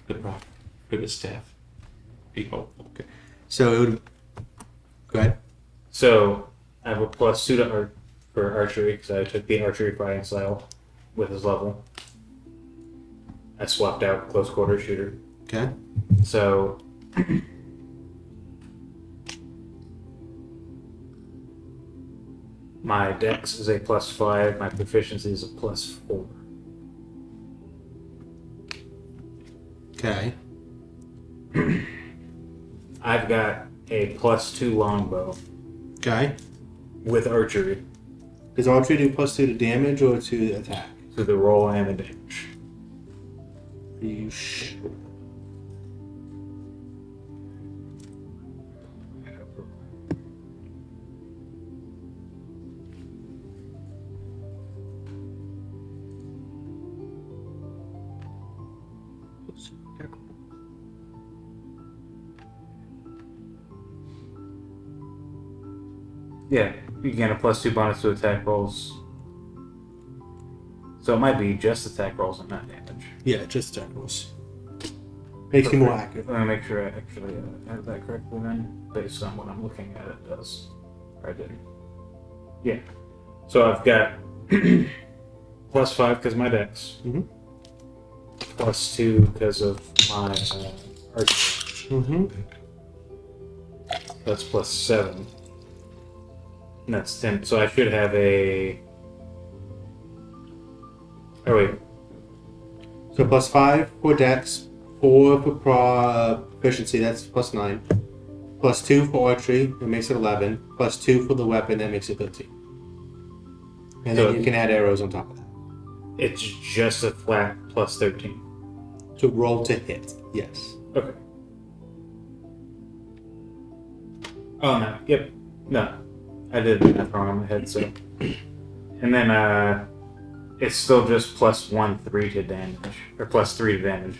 Speaker 3: the proper for the staff, be helpful.
Speaker 1: So it would. Go ahead.
Speaker 5: So I have a plus 2 to for archery because I took the archery fighting style with his level. I swapped out close quarter shooter.
Speaker 1: Okay.
Speaker 5: So my dex is a plus 5, my proficiency is a plus 4.
Speaker 1: Okay.
Speaker 5: I've got a plus 2 longbow
Speaker 1: Okay.
Speaker 5: with archery
Speaker 1: Does archery do +2 to damage or to the attack?
Speaker 5: to the roll and the damage.
Speaker 1: Are you sure?
Speaker 5: Yeah, you gain a +2 bonus to attack rolls. So it might be just attack rolls and not damage.
Speaker 1: Yeah, just attack rolls. Makes you more accurate.
Speaker 5: Let me make sure I actually have that correctly then, based on what I'm looking at. It does. Or I didn't. Yeah. So I've got +5 because my dex.
Speaker 1: Mhm.
Speaker 5: +2 because of my archery.
Speaker 1: Mm-hmm.
Speaker 5: That's +7. And that's 10. So I should have a. Oh wait.
Speaker 1: So +5 for Dex, 4 for proficiency, that's +9. +2 for archery, that makes it 11. +2 for the weapon, that makes it 13. And
Speaker 5: So-
Speaker 1: then you can add arrows on top of that.
Speaker 5: It's just a flat +13.
Speaker 1: To roll to hit, yes.
Speaker 5: Okay. Oh no. Yep. No. I did that wrong in my head. So. And then it's still just +1/3 to damage, or +3 to damage.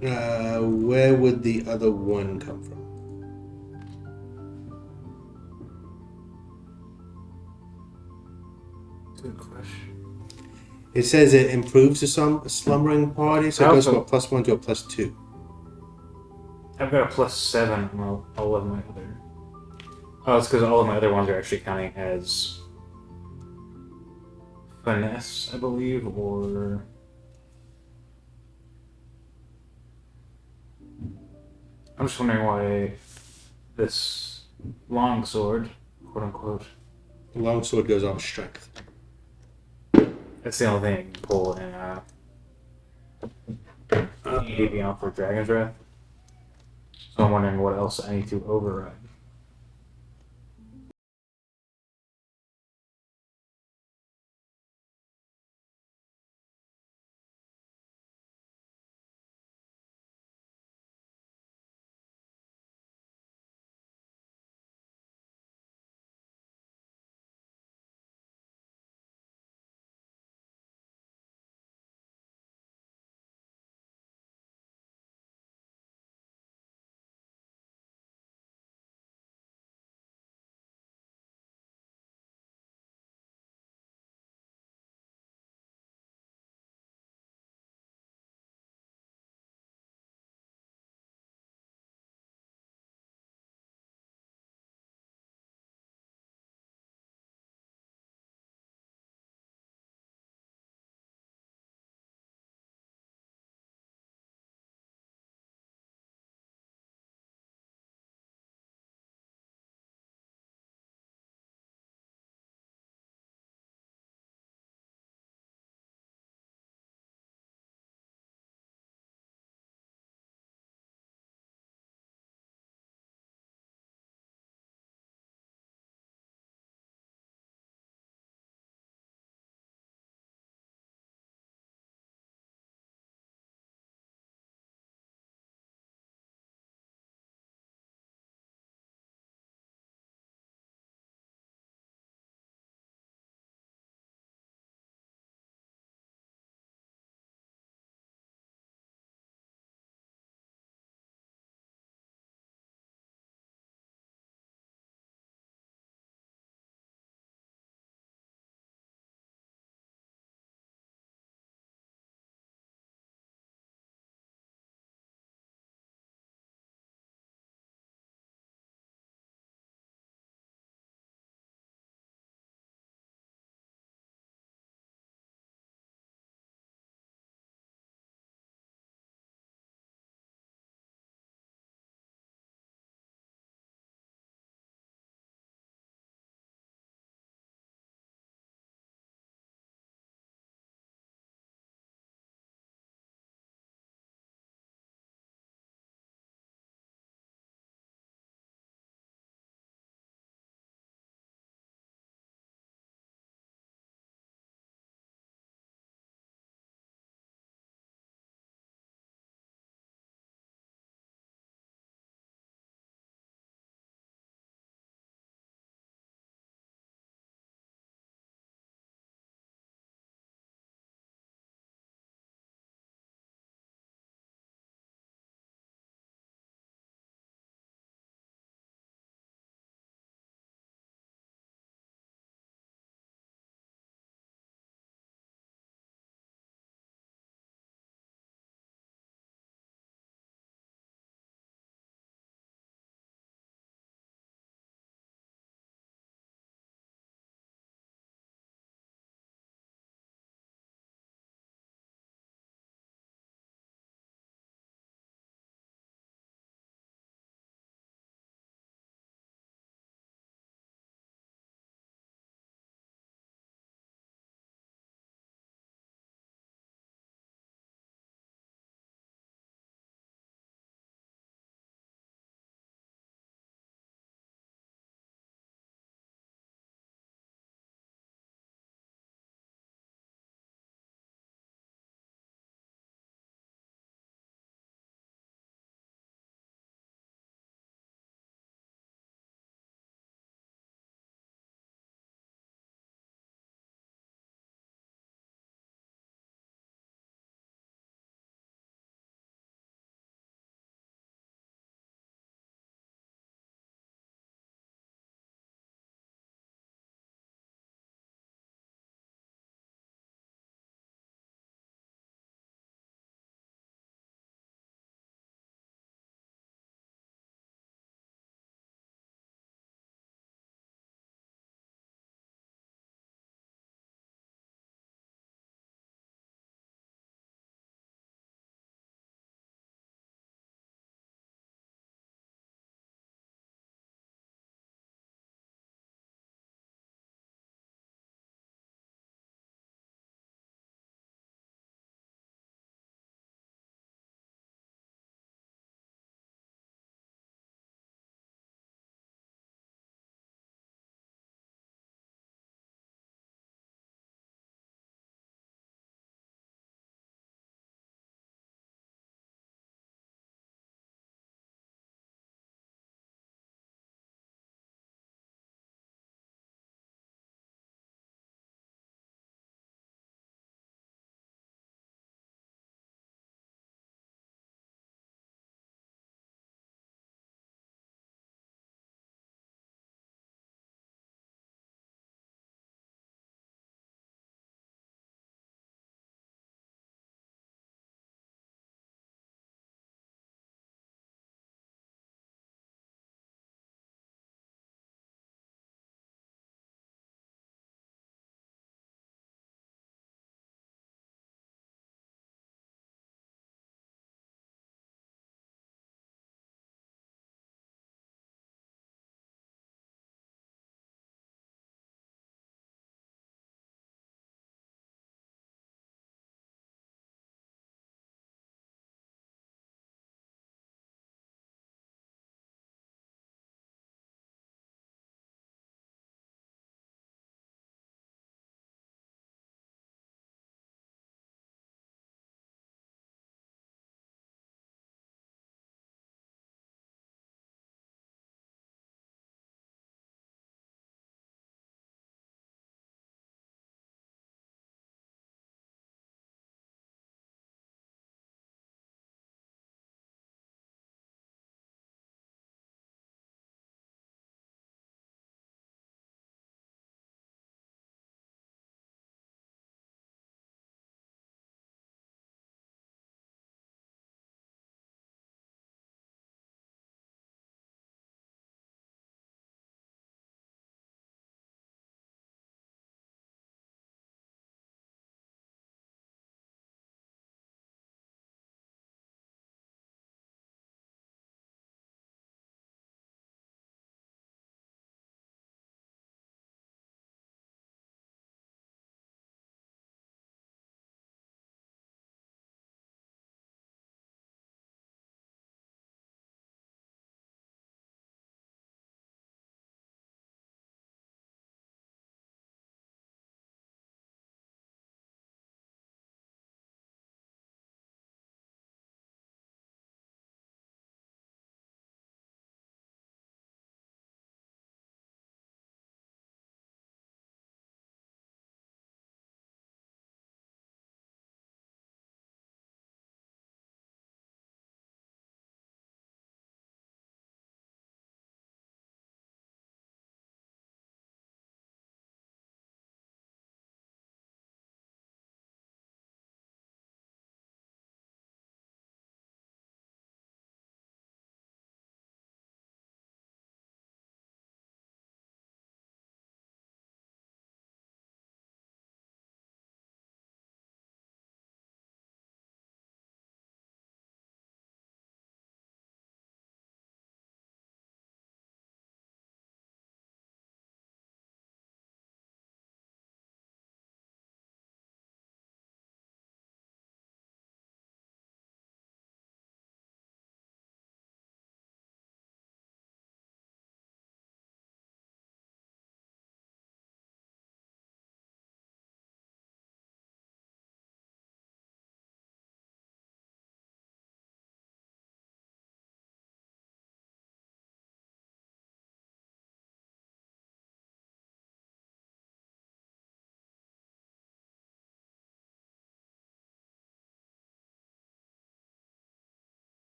Speaker 1: Where would the other one come from?
Speaker 5: Good question.
Speaker 1: It says it improves the slumbering party, so it goes from
Speaker 5: Also-
Speaker 1: a +1 to a +2.
Speaker 5: I've got a +7 on all of my other. Oh, it's because all of my other ones are actually counting as finesse, I believe, or. I'm just wondering why this longsword, quote unquote,
Speaker 1: The longsword goes off strength.
Speaker 5: that's the only thing I can pull in Deviant for Dragon's Wrath. So I'm wondering what else I need to override.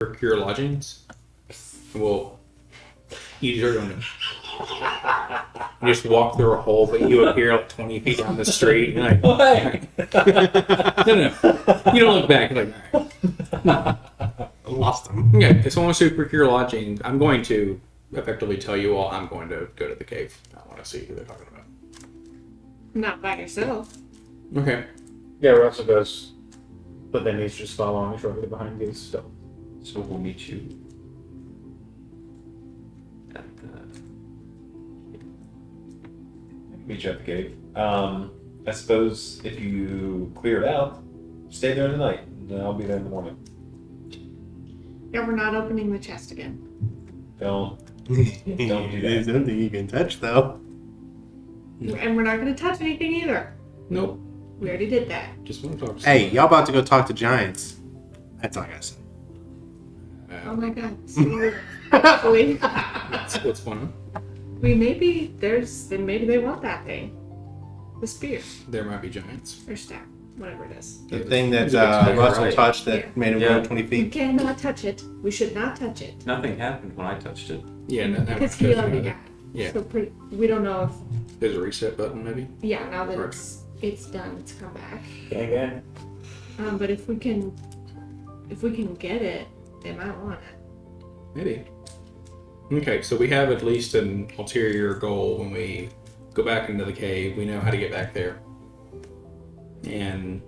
Speaker 2: procure lodgings. Well, you are going to you just walk through a hole, but you appear like 20 feet down the street. And you're like, no. You don't look back. You're like, all right.
Speaker 1: I lost them.
Speaker 2: Okay, if someone wants to procure lodging, I'm going to effectively tell you all I'm going to go to the cave. I want to see who they're talking about.
Speaker 4: Not by yourself.
Speaker 2: Okay.
Speaker 5: Yeah, Russell goes, but then he's just following shortly behind these still.
Speaker 3: So we'll meet you at
Speaker 6: Meet you at the cave. I suppose if you clear it out, stay there tonight, and I'll be there in the morning.
Speaker 4: Yeah, we're not opening the chest again.
Speaker 6: Don't do that.
Speaker 1: There's nothing you can touch, though.
Speaker 4: And we're not going to touch anything either.
Speaker 2: Nope.
Speaker 4: We already did that.
Speaker 2: Just want to talk to
Speaker 1: Hey,
Speaker 2: someone.
Speaker 1: y'all about to go talk to giants. That's all I gotta say.
Speaker 4: Oh my god. So, actually,
Speaker 2: What's going on?
Speaker 4: maybe they want that thing. The spear
Speaker 2: There might be giants.
Speaker 4: or staff, whatever it is.
Speaker 1: The thing that
Speaker 2: He's a big
Speaker 1: Russell
Speaker 3: right.
Speaker 1: touched that
Speaker 4: Yeah.
Speaker 1: made him
Speaker 3: Yeah.
Speaker 1: go 20
Speaker 4: We
Speaker 1: feet.
Speaker 4: cannot touch it. We should not touch it.
Speaker 3: Nothing happened when I touched it.
Speaker 2: Yeah, no, that
Speaker 4: Because he already got it.
Speaker 2: Yeah.
Speaker 4: So we don't know if,
Speaker 2: There's a reset button, maybe.
Speaker 4: yeah, now that
Speaker 2: Correct.
Speaker 4: it's done, it's come back.
Speaker 5: Gang.
Speaker 4: But if we can get it, they might want it.
Speaker 2: Maybe. Okay, so we have at least an ulterior goal when we go back into the cave. We know how to get back there. And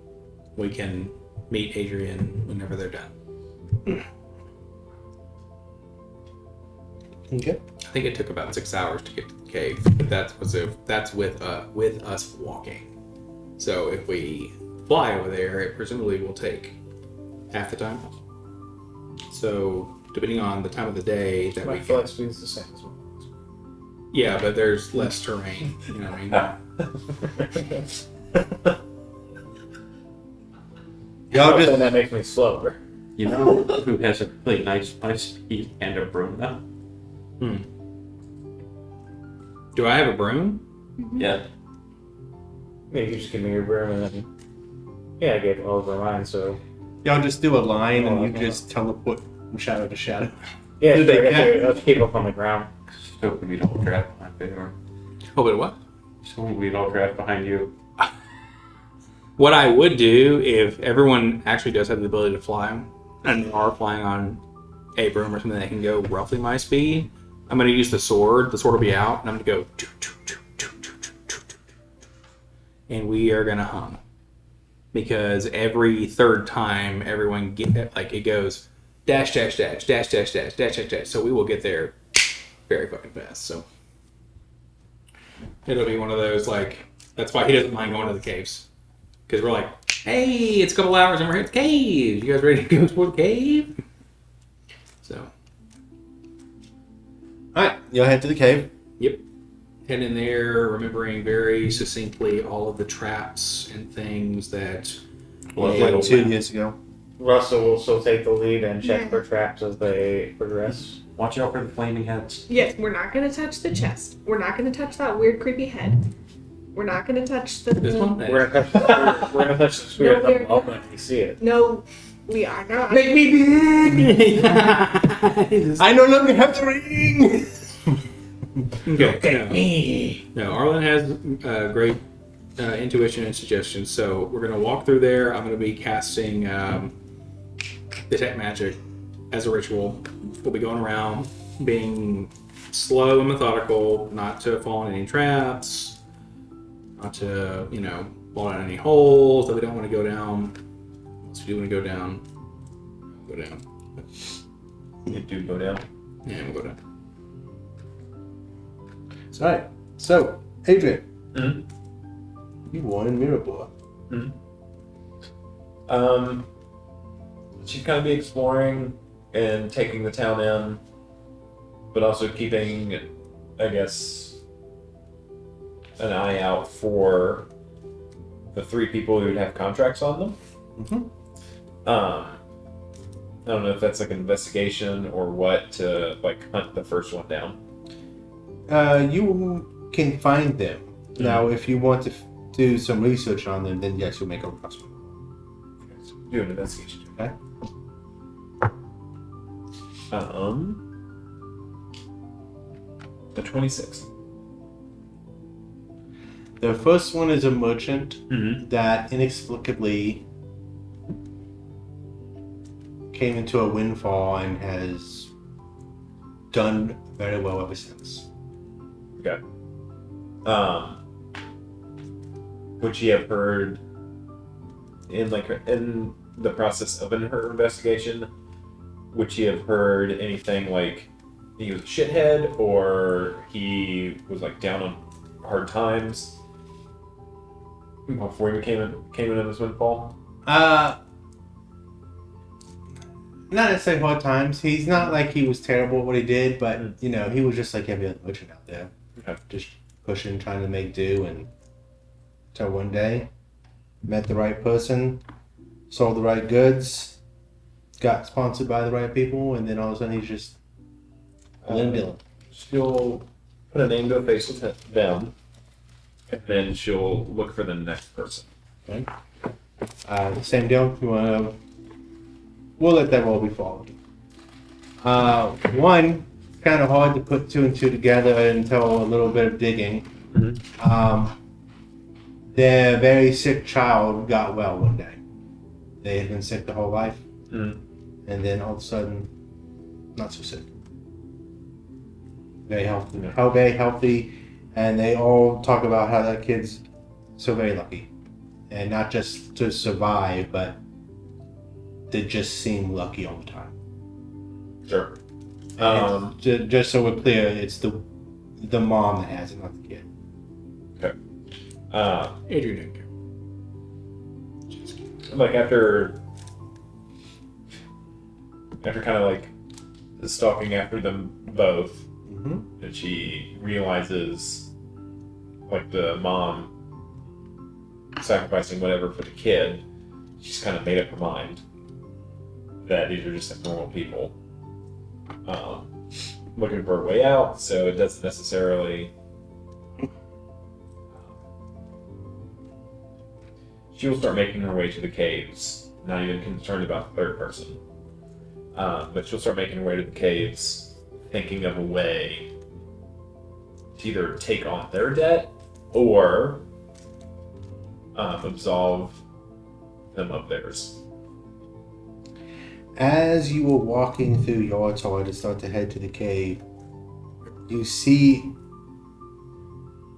Speaker 2: we can meet Adrian whenever they're done.
Speaker 1: Okay.
Speaker 2: I think it took about 6 hours to get to the cave, but that's with us walking. So if we fly over there, it presumably will take half the time. So depending on the time of the day that we
Speaker 5: My flight speed's the same as well.
Speaker 2: yeah, but there's less terrain. You know what I mean?
Speaker 1: Y'all just.
Speaker 5: And that makes me slower.
Speaker 3: You know who has a really nice speed and a broom now?
Speaker 2: Do I have a broom?
Speaker 3: Yeah.
Speaker 5: Yeah, you just give me your broom and then. Yeah, I gave it over mine, so.
Speaker 1: Y'all just do a line and
Speaker 5: Oh,
Speaker 1: you
Speaker 5: okay.
Speaker 1: just teleport from shadow to shadow.
Speaker 5: Yeah,
Speaker 1: Did
Speaker 5: sure,
Speaker 1: they
Speaker 5: I
Speaker 1: get-
Speaker 5: guess let's keep up on the ground.
Speaker 3: So we don't trap behind you.
Speaker 2: Oh, but what?
Speaker 3: So we don't trap behind you.
Speaker 2: What I would do if everyone actually does have the ability to fly, and they are flying on a broom or something that can go roughly my speed, I'm going to use the sword. The sword will be out, and I'm going to go. And we are going to hum. Because every third time, everyone it goes dash, dash, dash, dash, dash, dash, dash, dash, dash. So we will get there very fucking fast. So it'll be one of those, that's why he doesn't mind going to the caves. Because we're like, hey, it's a couple hours and we're at the cave. You guys ready to go explore the cave? So,
Speaker 1: Alright, y'all head to the cave.
Speaker 2: yep. Head in there, remembering very succinctly all of the traps and things that.
Speaker 3: Well,
Speaker 2: Yeah.
Speaker 3: like
Speaker 1: 2 years ago.
Speaker 5: Russell will still take the lead and check
Speaker 4: Yeah.
Speaker 5: for traps as they progress.
Speaker 3: watch out for the flaming heads.
Speaker 4: Yes, we're not going to touch the chest. We're not going to touch that weird, creepy head. We're not going to touch the.
Speaker 2: This one?
Speaker 5: We're gonna touch the we're gonna touch the spear
Speaker 4: No, we're
Speaker 5: the moment we see it.
Speaker 4: No, we are not.
Speaker 1: Make me big! I no longer have the ring!
Speaker 2: Okay. No, Arlen has great intuition and suggestions. So we're going to walk through there. I'm going to be casting detect magic as a ritual. We'll be going around being slow and methodical, not to fall in any traps, not to, fall down any holes that we don't want to go down. Once we do want to go down, go down.
Speaker 6: You do go down.
Speaker 2: Yeah, we'll go down.
Speaker 1: Alright, so, Adrian.
Speaker 6: Mhm.
Speaker 1: You won Mirabor.
Speaker 6: She'd kind of be exploring and taking the town in, but also keeping, I guess, an eye out for the 3 people who'd have contracts on them.
Speaker 1: Mhm.
Speaker 6: I don't know if that's like an investigation or what to hunt the first one down.
Speaker 1: You can find them. Now, if you want to do some research on them, then yes, you'll make a request.
Speaker 6: Do an investigation.
Speaker 1: Okay.
Speaker 6: The 26th.
Speaker 1: The first one is a merchant
Speaker 6: Mm-hmm.
Speaker 1: that inexplicably came into a windfall and has done very well ever since.
Speaker 6: Okay. Would she have heard in the process of her investigation? Would she have heard anything like he was a shithead or he was like down on hard times before he came into this windfall?
Speaker 1: Not necessarily hard times. He's not like he was terrible at what he did, but you know, he was just like every other merchant out there.
Speaker 6: Okay.
Speaker 1: Just pushing, trying to make do, and until one day, met the right person, sold the right goods, got sponsored by the right people, and then all of a sudden he's just Dylan.
Speaker 6: She'll put a name to a face with them, and then she'll look for the next person.
Speaker 1: Same deal. You wanna? We'll let that roll be followed. One, kind of hard to put two and two together until a little bit of digging. Their very sick child got well one day. They had been sick the whole life, and then all of a sudden, not so sick. Very healthy. How very healthy, and they all talk about how that kid's so very lucky, and not just to survive, but they just seem lucky all the time.
Speaker 6: Sure.
Speaker 1: And just so we're clear, it's the mom that has it, not the kid.
Speaker 2: Adrian didn't care.
Speaker 6: Like after kind of like stalking after them both,
Speaker 1: Mm-hmm.
Speaker 6: and she realizes like the mom sacrificing whatever for the kid, she's kind of made up her mind that these are just like normal people looking for a way out, so it doesn't necessarily she will start making her way to the caves, not even concerned about the third person, but she'll start making her way to the caves thinking of a way to either take on their debt or absolve them of theirs.
Speaker 1: As you were walking through Yard's Hall to start to head to the cave, you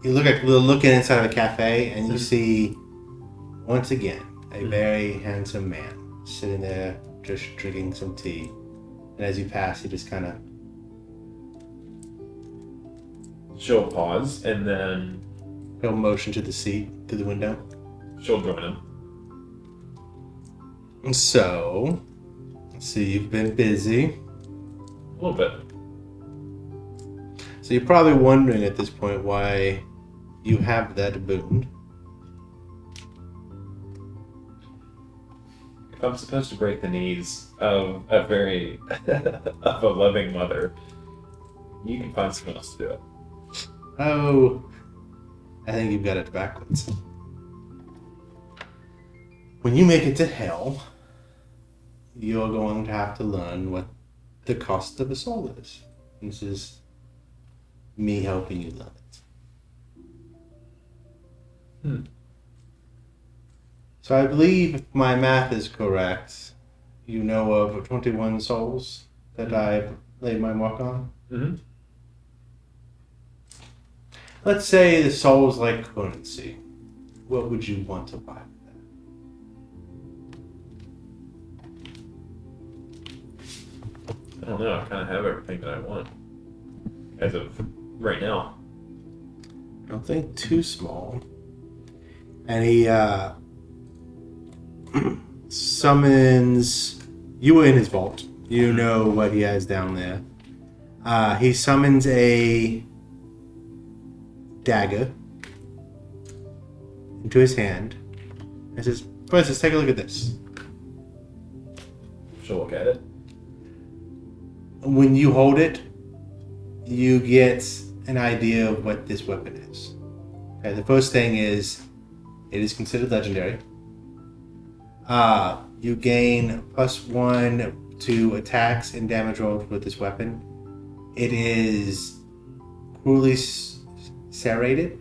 Speaker 1: look looking inside of a cafe, and you see once again a very handsome man sitting there just drinking some tea. And as you pass, he just kind of
Speaker 6: She'll pause and then
Speaker 1: he'll motion to the seat through the window.
Speaker 6: she'll join him.
Speaker 1: So, let's see, you've been busy.
Speaker 6: A little bit.
Speaker 1: So you're probably wondering at this point why you have that boon.
Speaker 6: If I'm supposed to break the knees of a very of a loving mother, you can find someone else to do it.
Speaker 1: Oh, I think you've got it backwards. When you make it to hell, you're going to have to learn what the cost of a soul is. This is me helping you learn it. So I believe if my math is correct, you know of 21 souls that I've laid my mark on.
Speaker 6: Mm-hmm.
Speaker 1: Let's say the soul's like currency. What would you want to buy with that?
Speaker 6: I don't know. I kind of have everything that I want as of right now.
Speaker 1: Don't think too small. And he summons. You were in his vault. You know what he has down there. He summons a dagger into his hand and says, "Francis, take a look at this."
Speaker 6: She'll look at it.
Speaker 1: When you hold it, you get an idea of what this weapon is. Okay, the first thing is it is considered legendary. You gain +1 to attacks and damage rolls with this weapon. It is cruelly serrated.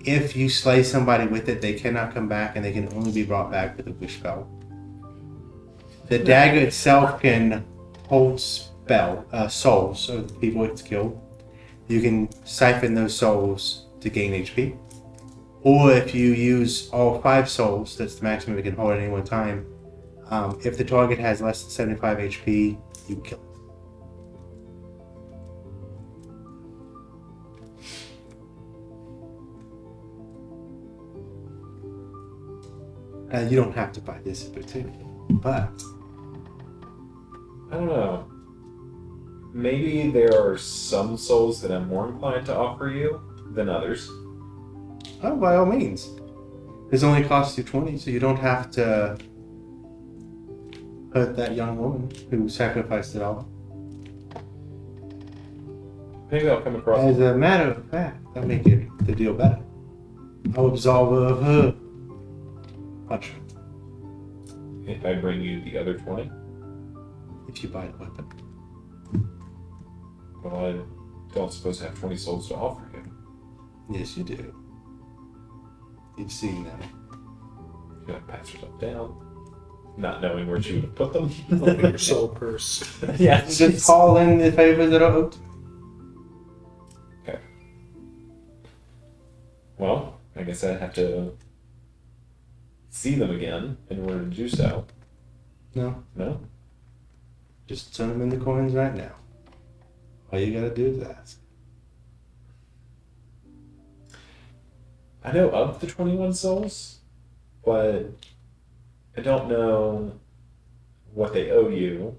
Speaker 1: If you slay somebody with it, they cannot come back, and they can only be brought back with a wish spell. The dagger itself can hold souls of the people it's killed. You can siphon those souls to gain HP. Or if you use all 5 souls, that's the maximum it can hold at any one time. If the target has less than 75 HP, you kill it. You don't have to buy this in particular, but
Speaker 6: I don't know. Maybe there are some souls that I'm more inclined to offer you than others.
Speaker 1: oh, by all means. This only costs you 20, so you don't have to hurt that young woman who sacrificed it all.
Speaker 6: Maybe I'll come across.
Speaker 1: As a matter of fact, that'll make it the deal better. I'll absolve her of her punishment
Speaker 6: If I bring you the other 20,
Speaker 1: if you buy the weapon.
Speaker 6: well, I don't suppose I have 20 souls to offer you.
Speaker 1: Yes, you do. You've seen them.
Speaker 6: She like pats herself down, not knowing where she would have put them.
Speaker 2: Open your soul purse.
Speaker 6: Yeah,
Speaker 1: Just call in the favors that are owed to me.
Speaker 6: Well, I guess I have to see them again in order to do so.
Speaker 1: No,
Speaker 6: No?
Speaker 1: just turn them into coins right now. All you gotta do is ask.
Speaker 6: I know of the 21 souls, but I don't know what they owe you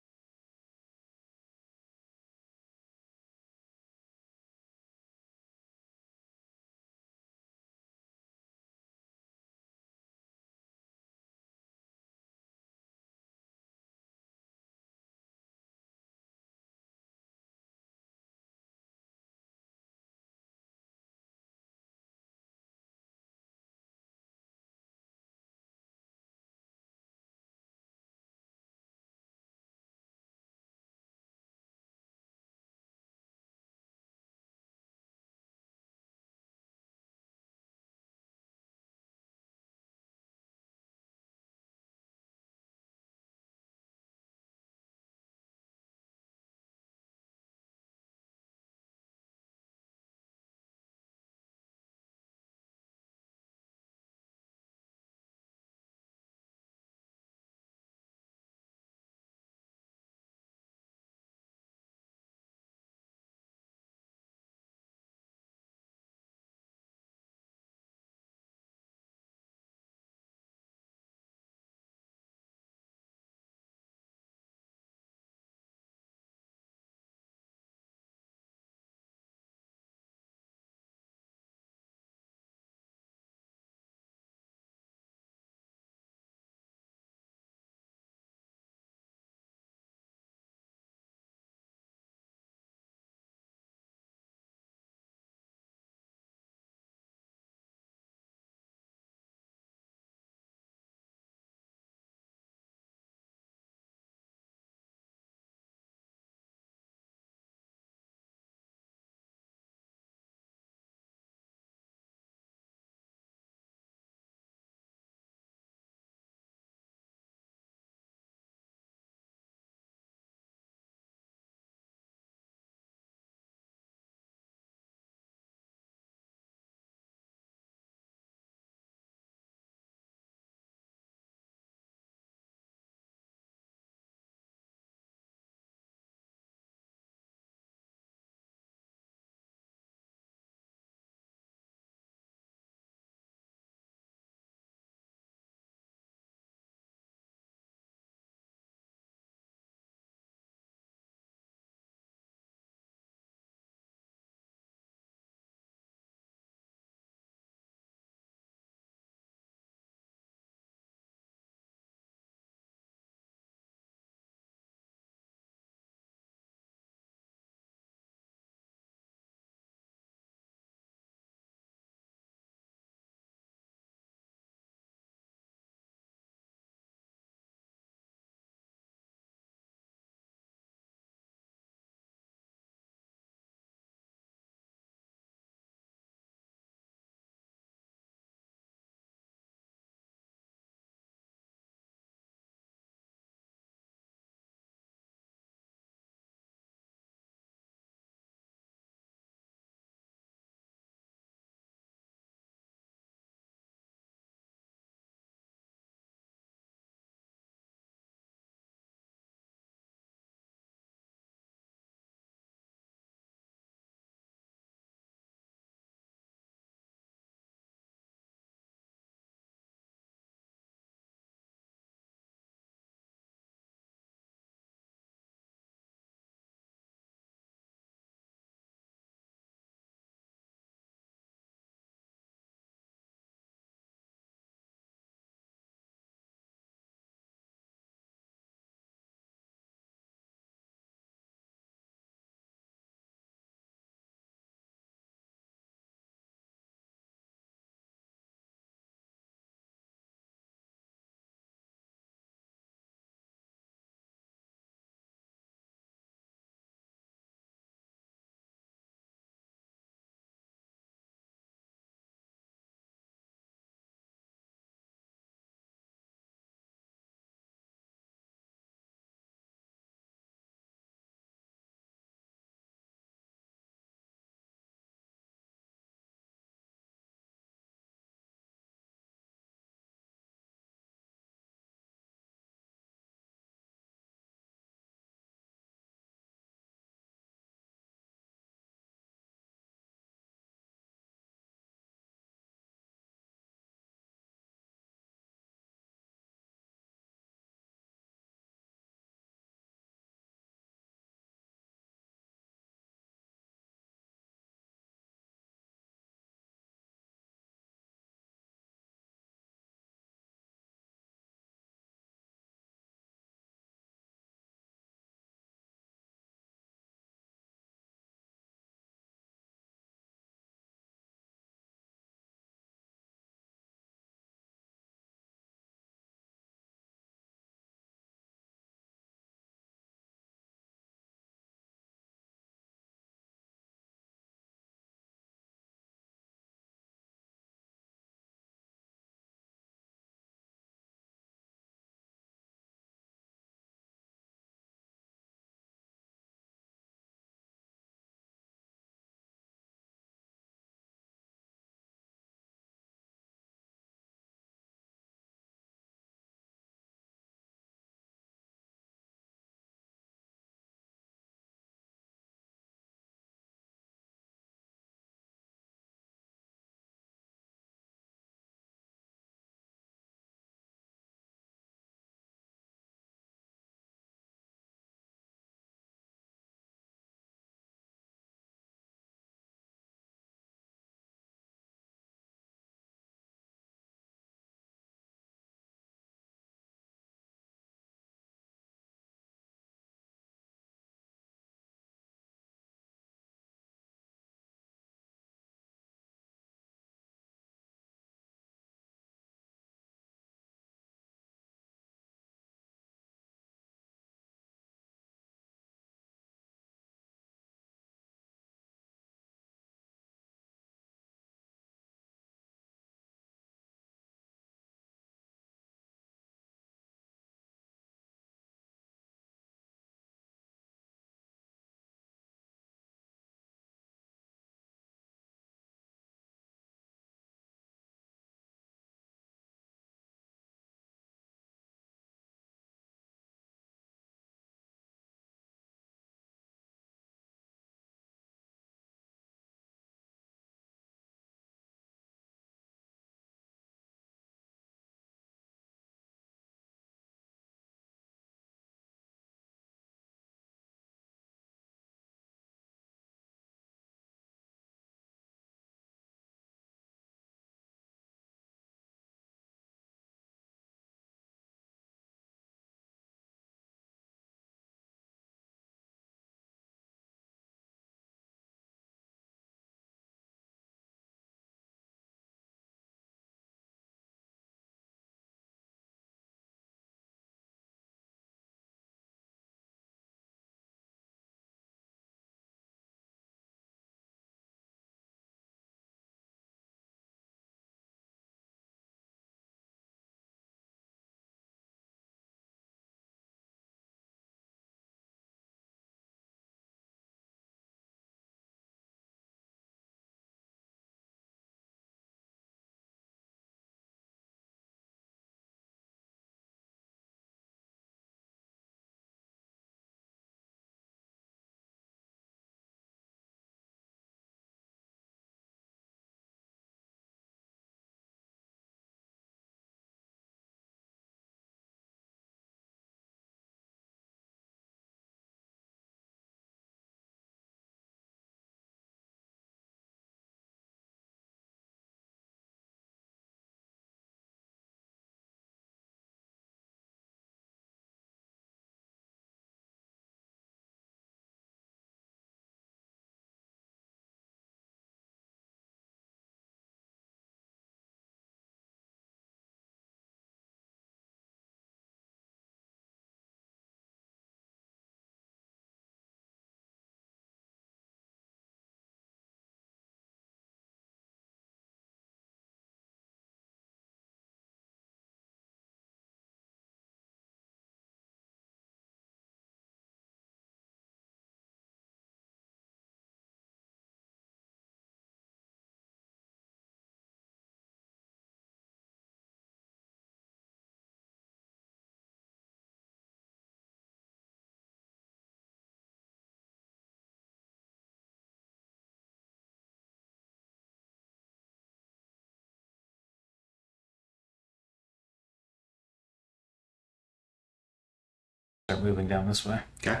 Speaker 5: start moving down this way.
Speaker 1: Okay.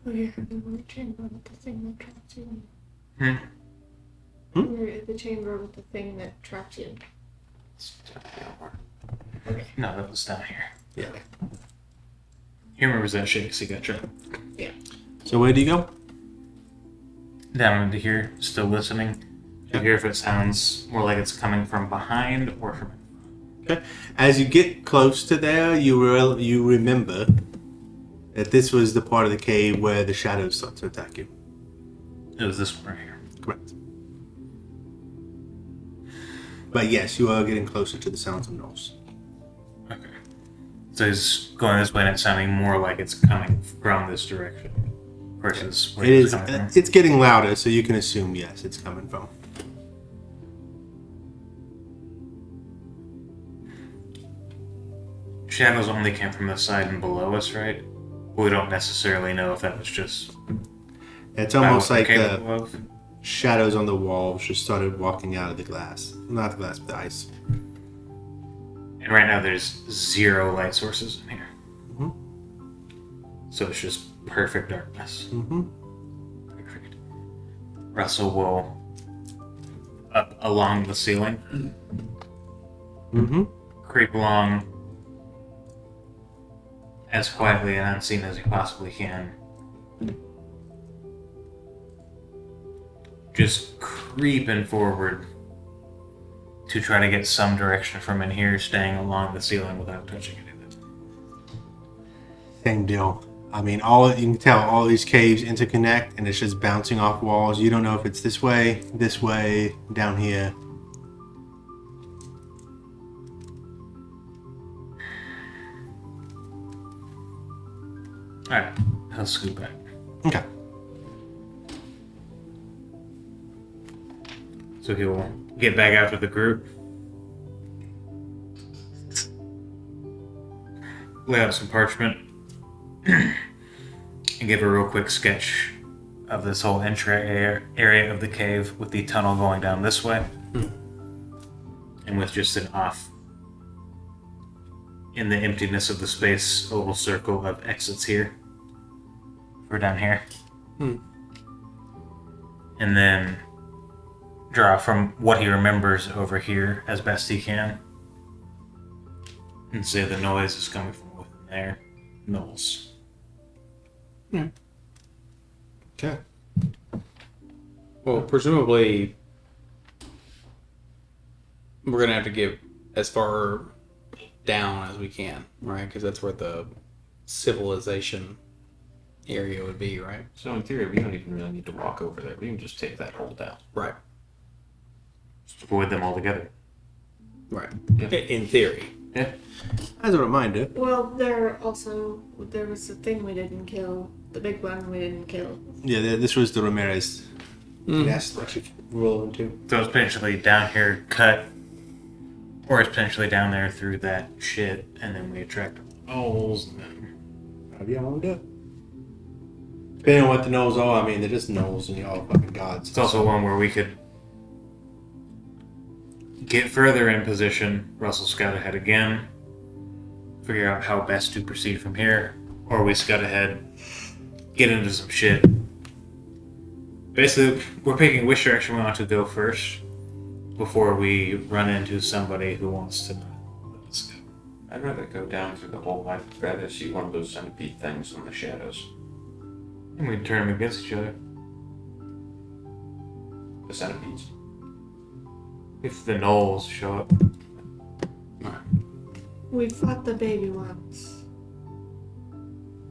Speaker 4: We're in the chamber with the thing that trapped you.
Speaker 5: Hmm?
Speaker 4: We're in the chamber with the thing that trapped you. Okay.
Speaker 5: No, that was down here.
Speaker 1: Yeah.
Speaker 5: He remembers that shit, so he got trapped.
Speaker 1: So where do you go?
Speaker 5: Down into here, still listening. To hear if it sounds more like it's coming from behind or from.
Speaker 1: As you get close to there, you remember that this was the part of the cave where the shadows start to attack you.
Speaker 5: It was this one right here.
Speaker 1: Correct. But yes, you are getting closer to the sounds of Knowles.
Speaker 5: Okay. So he's going this way and it's sounding more like it's coming from this direction versus where
Speaker 1: It
Speaker 5: it's
Speaker 1: is.
Speaker 5: coming from.
Speaker 1: It's getting louder, so you can assume yes, it's coming from.
Speaker 5: Shadows only came from the side and below us, right? We don't necessarily know if that was just
Speaker 1: It's almost
Speaker 5: what
Speaker 1: like
Speaker 5: came
Speaker 1: the
Speaker 5: above.
Speaker 1: shadows on the walls just started walking out of the glass. Not the glass, but the ice.
Speaker 5: And right now there's 0 light sources in here.
Speaker 1: Mhm.
Speaker 5: So it's just perfect darkness.
Speaker 1: Mm-hmm.
Speaker 5: Perfect. Russell will up along the ceiling,
Speaker 1: Mm-hmm.
Speaker 5: creep along as quietly and unseen as he possibly can. Just creeping forward to try to get some direction from in here, staying along the ceiling without touching anything.
Speaker 1: Same deal. I mean, you can tell all these caves interconnect, and it's just bouncing off walls. You don't know if it's this way, down here.
Speaker 5: Alright, I'll scoot back.
Speaker 1: Okay.
Speaker 5: So he will get back out to the group. Lay out some parchment. And give a real quick sketch of this whole area of the cave with the tunnel going down this way. And with just an off in the emptiness of the space oval circle of exits here. For down here. And then draw from what he remembers over here as best he can. And say the noise is coming from within there. Knowles.
Speaker 1: Okay.
Speaker 2: Well, presumably, we're gonna have to get as far down as we can, right? Because that's where the civilization area would be, right?
Speaker 3: So in theory, we don't even really need to walk over there. We can just take that hole down.
Speaker 2: Right.
Speaker 5: Just avoid them altogether.
Speaker 2: Right.
Speaker 3: Yeah.
Speaker 2: In theory.
Speaker 5: Yeah.
Speaker 1: As a reminder,
Speaker 4: Well, there was the thing we didn't kill, the big one we didn't kill.
Speaker 1: yeah, this was the Ramirez. Yes, I should roll into.
Speaker 5: So it's potentially down here cut. Or it's potentially down there through that shit, and then we attract owls, and then
Speaker 1: However you want to do it. Depending on what the Knowles are, I mean, they're just Knowles and y'all fucking gods.
Speaker 5: it's also one where we could get further in position, Russell scout ahead again, figure out how best to proceed from here, or we scout ahead, get into some shit. Basically, we're picking which direction we want to go first before we run into somebody who wants to not let us go.
Speaker 3: I'd rather go down through the hole. I'd rather see one of those centipede things in the shadows.
Speaker 5: And we can turn them against each other.
Speaker 3: The centipedes.
Speaker 5: If the gnolls show up.
Speaker 4: We fought the baby once.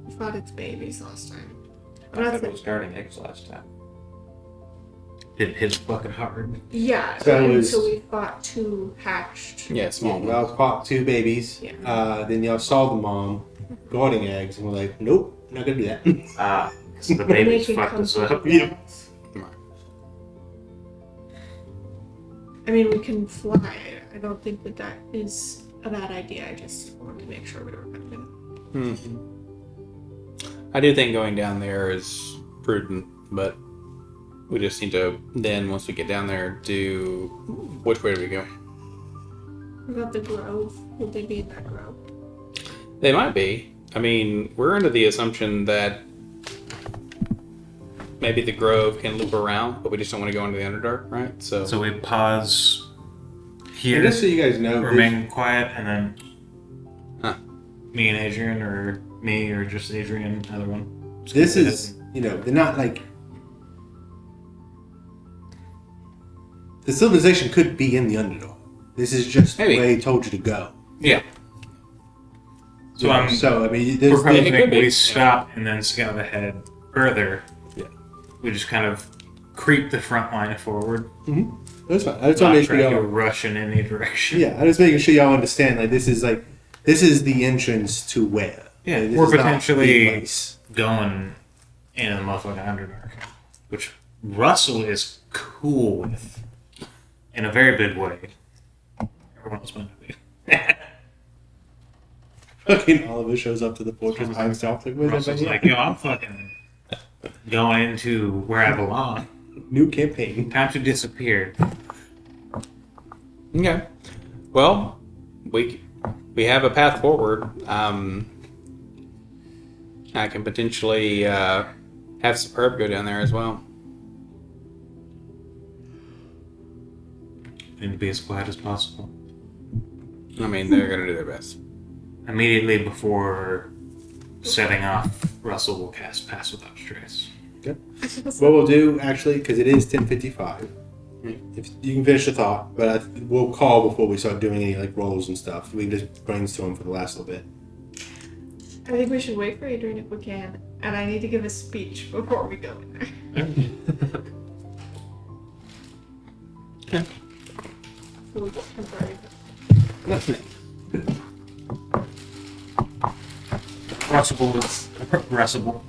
Speaker 4: We fought its babies last time.
Speaker 3: I thought it was guarding eggs last time.
Speaker 5: It hit fucking hard.
Speaker 4: Yeah,
Speaker 1: So it
Speaker 4: and
Speaker 1: was-
Speaker 4: so we fought two hatched.
Speaker 2: Yeah, small.
Speaker 1: Y'all caught 2 babies.
Speaker 4: Yeah.
Speaker 1: Then y'all saw the mom guarding eggs, and we're like, nope, not gonna do that.
Speaker 3: Ah,
Speaker 5: So the babies
Speaker 4: Making
Speaker 5: fucked us up.
Speaker 4: comfortable beds. I mean, we can fly. I don't think that is a bad idea. I just wanted to make sure we were good.
Speaker 2: I do think going down there is prudent, but we just need to then, once we get down there, do which way do we go?
Speaker 4: What about the grove? Would they be in that grove?
Speaker 2: They might be. I mean, we're under the assumption that maybe the Grove can loop around, but we just don't want to go into the Underdark, right?
Speaker 5: So we pause
Speaker 1: And
Speaker 5: here,
Speaker 1: just so you guys know,
Speaker 5: remain quiet, and then
Speaker 2: Huh.
Speaker 5: me and Adrian, or me, or just Adrian, either one. Just
Speaker 1: this
Speaker 5: go ahead
Speaker 1: is, they're not like. The civilization could be in the Underdark. This is just
Speaker 2: Maybe.
Speaker 1: the way he told you to go.
Speaker 2: Yeah.
Speaker 5: So I'm
Speaker 1: So, I mean, there's.
Speaker 5: proposing
Speaker 2: it could be.
Speaker 5: we stop and then scout ahead further.
Speaker 1: Yeah.
Speaker 5: We just kind of creep the front line forward.
Speaker 1: That's fine. I just want to
Speaker 5: Not
Speaker 1: make sure
Speaker 5: trying to
Speaker 1: y'all.
Speaker 5: rush in any direction.
Speaker 1: Yeah, I'm just making sure y'all understand. This is the entrance to where.
Speaker 5: Yeah,
Speaker 1: Like, this
Speaker 5: we're
Speaker 1: is not
Speaker 5: potentially-
Speaker 1: the place.
Speaker 5: Going into the motherfucking Underdark, which Russell is cool with in a very big way. Everyone else might not be.
Speaker 1: Fucking Oliver shows up to the fortress by himself. Like, where's
Speaker 5: Russell's
Speaker 1: everybody
Speaker 5: like, yo, I'm fucking going into where I belong.
Speaker 1: at? New campaign.
Speaker 5: Time to disappear.
Speaker 2: Okay. Well, we have a path forward. I can potentially have Superb go down there as well.
Speaker 5: And be as quiet as possible.
Speaker 2: I mean, they're gonna do their best.
Speaker 5: Immediately before setting off, Russell will cast Pass Without Trace.
Speaker 1: What we'll do, actually, because it is 10:55. If you can finish the thought, but we'll call before we start doing any rolls and stuff. We can just brainstorm for the last little bit.
Speaker 7: I think we should wait for Adrian if we can, and I need to give a speech before we go in there. So we'll just temporarily-
Speaker 5: Russell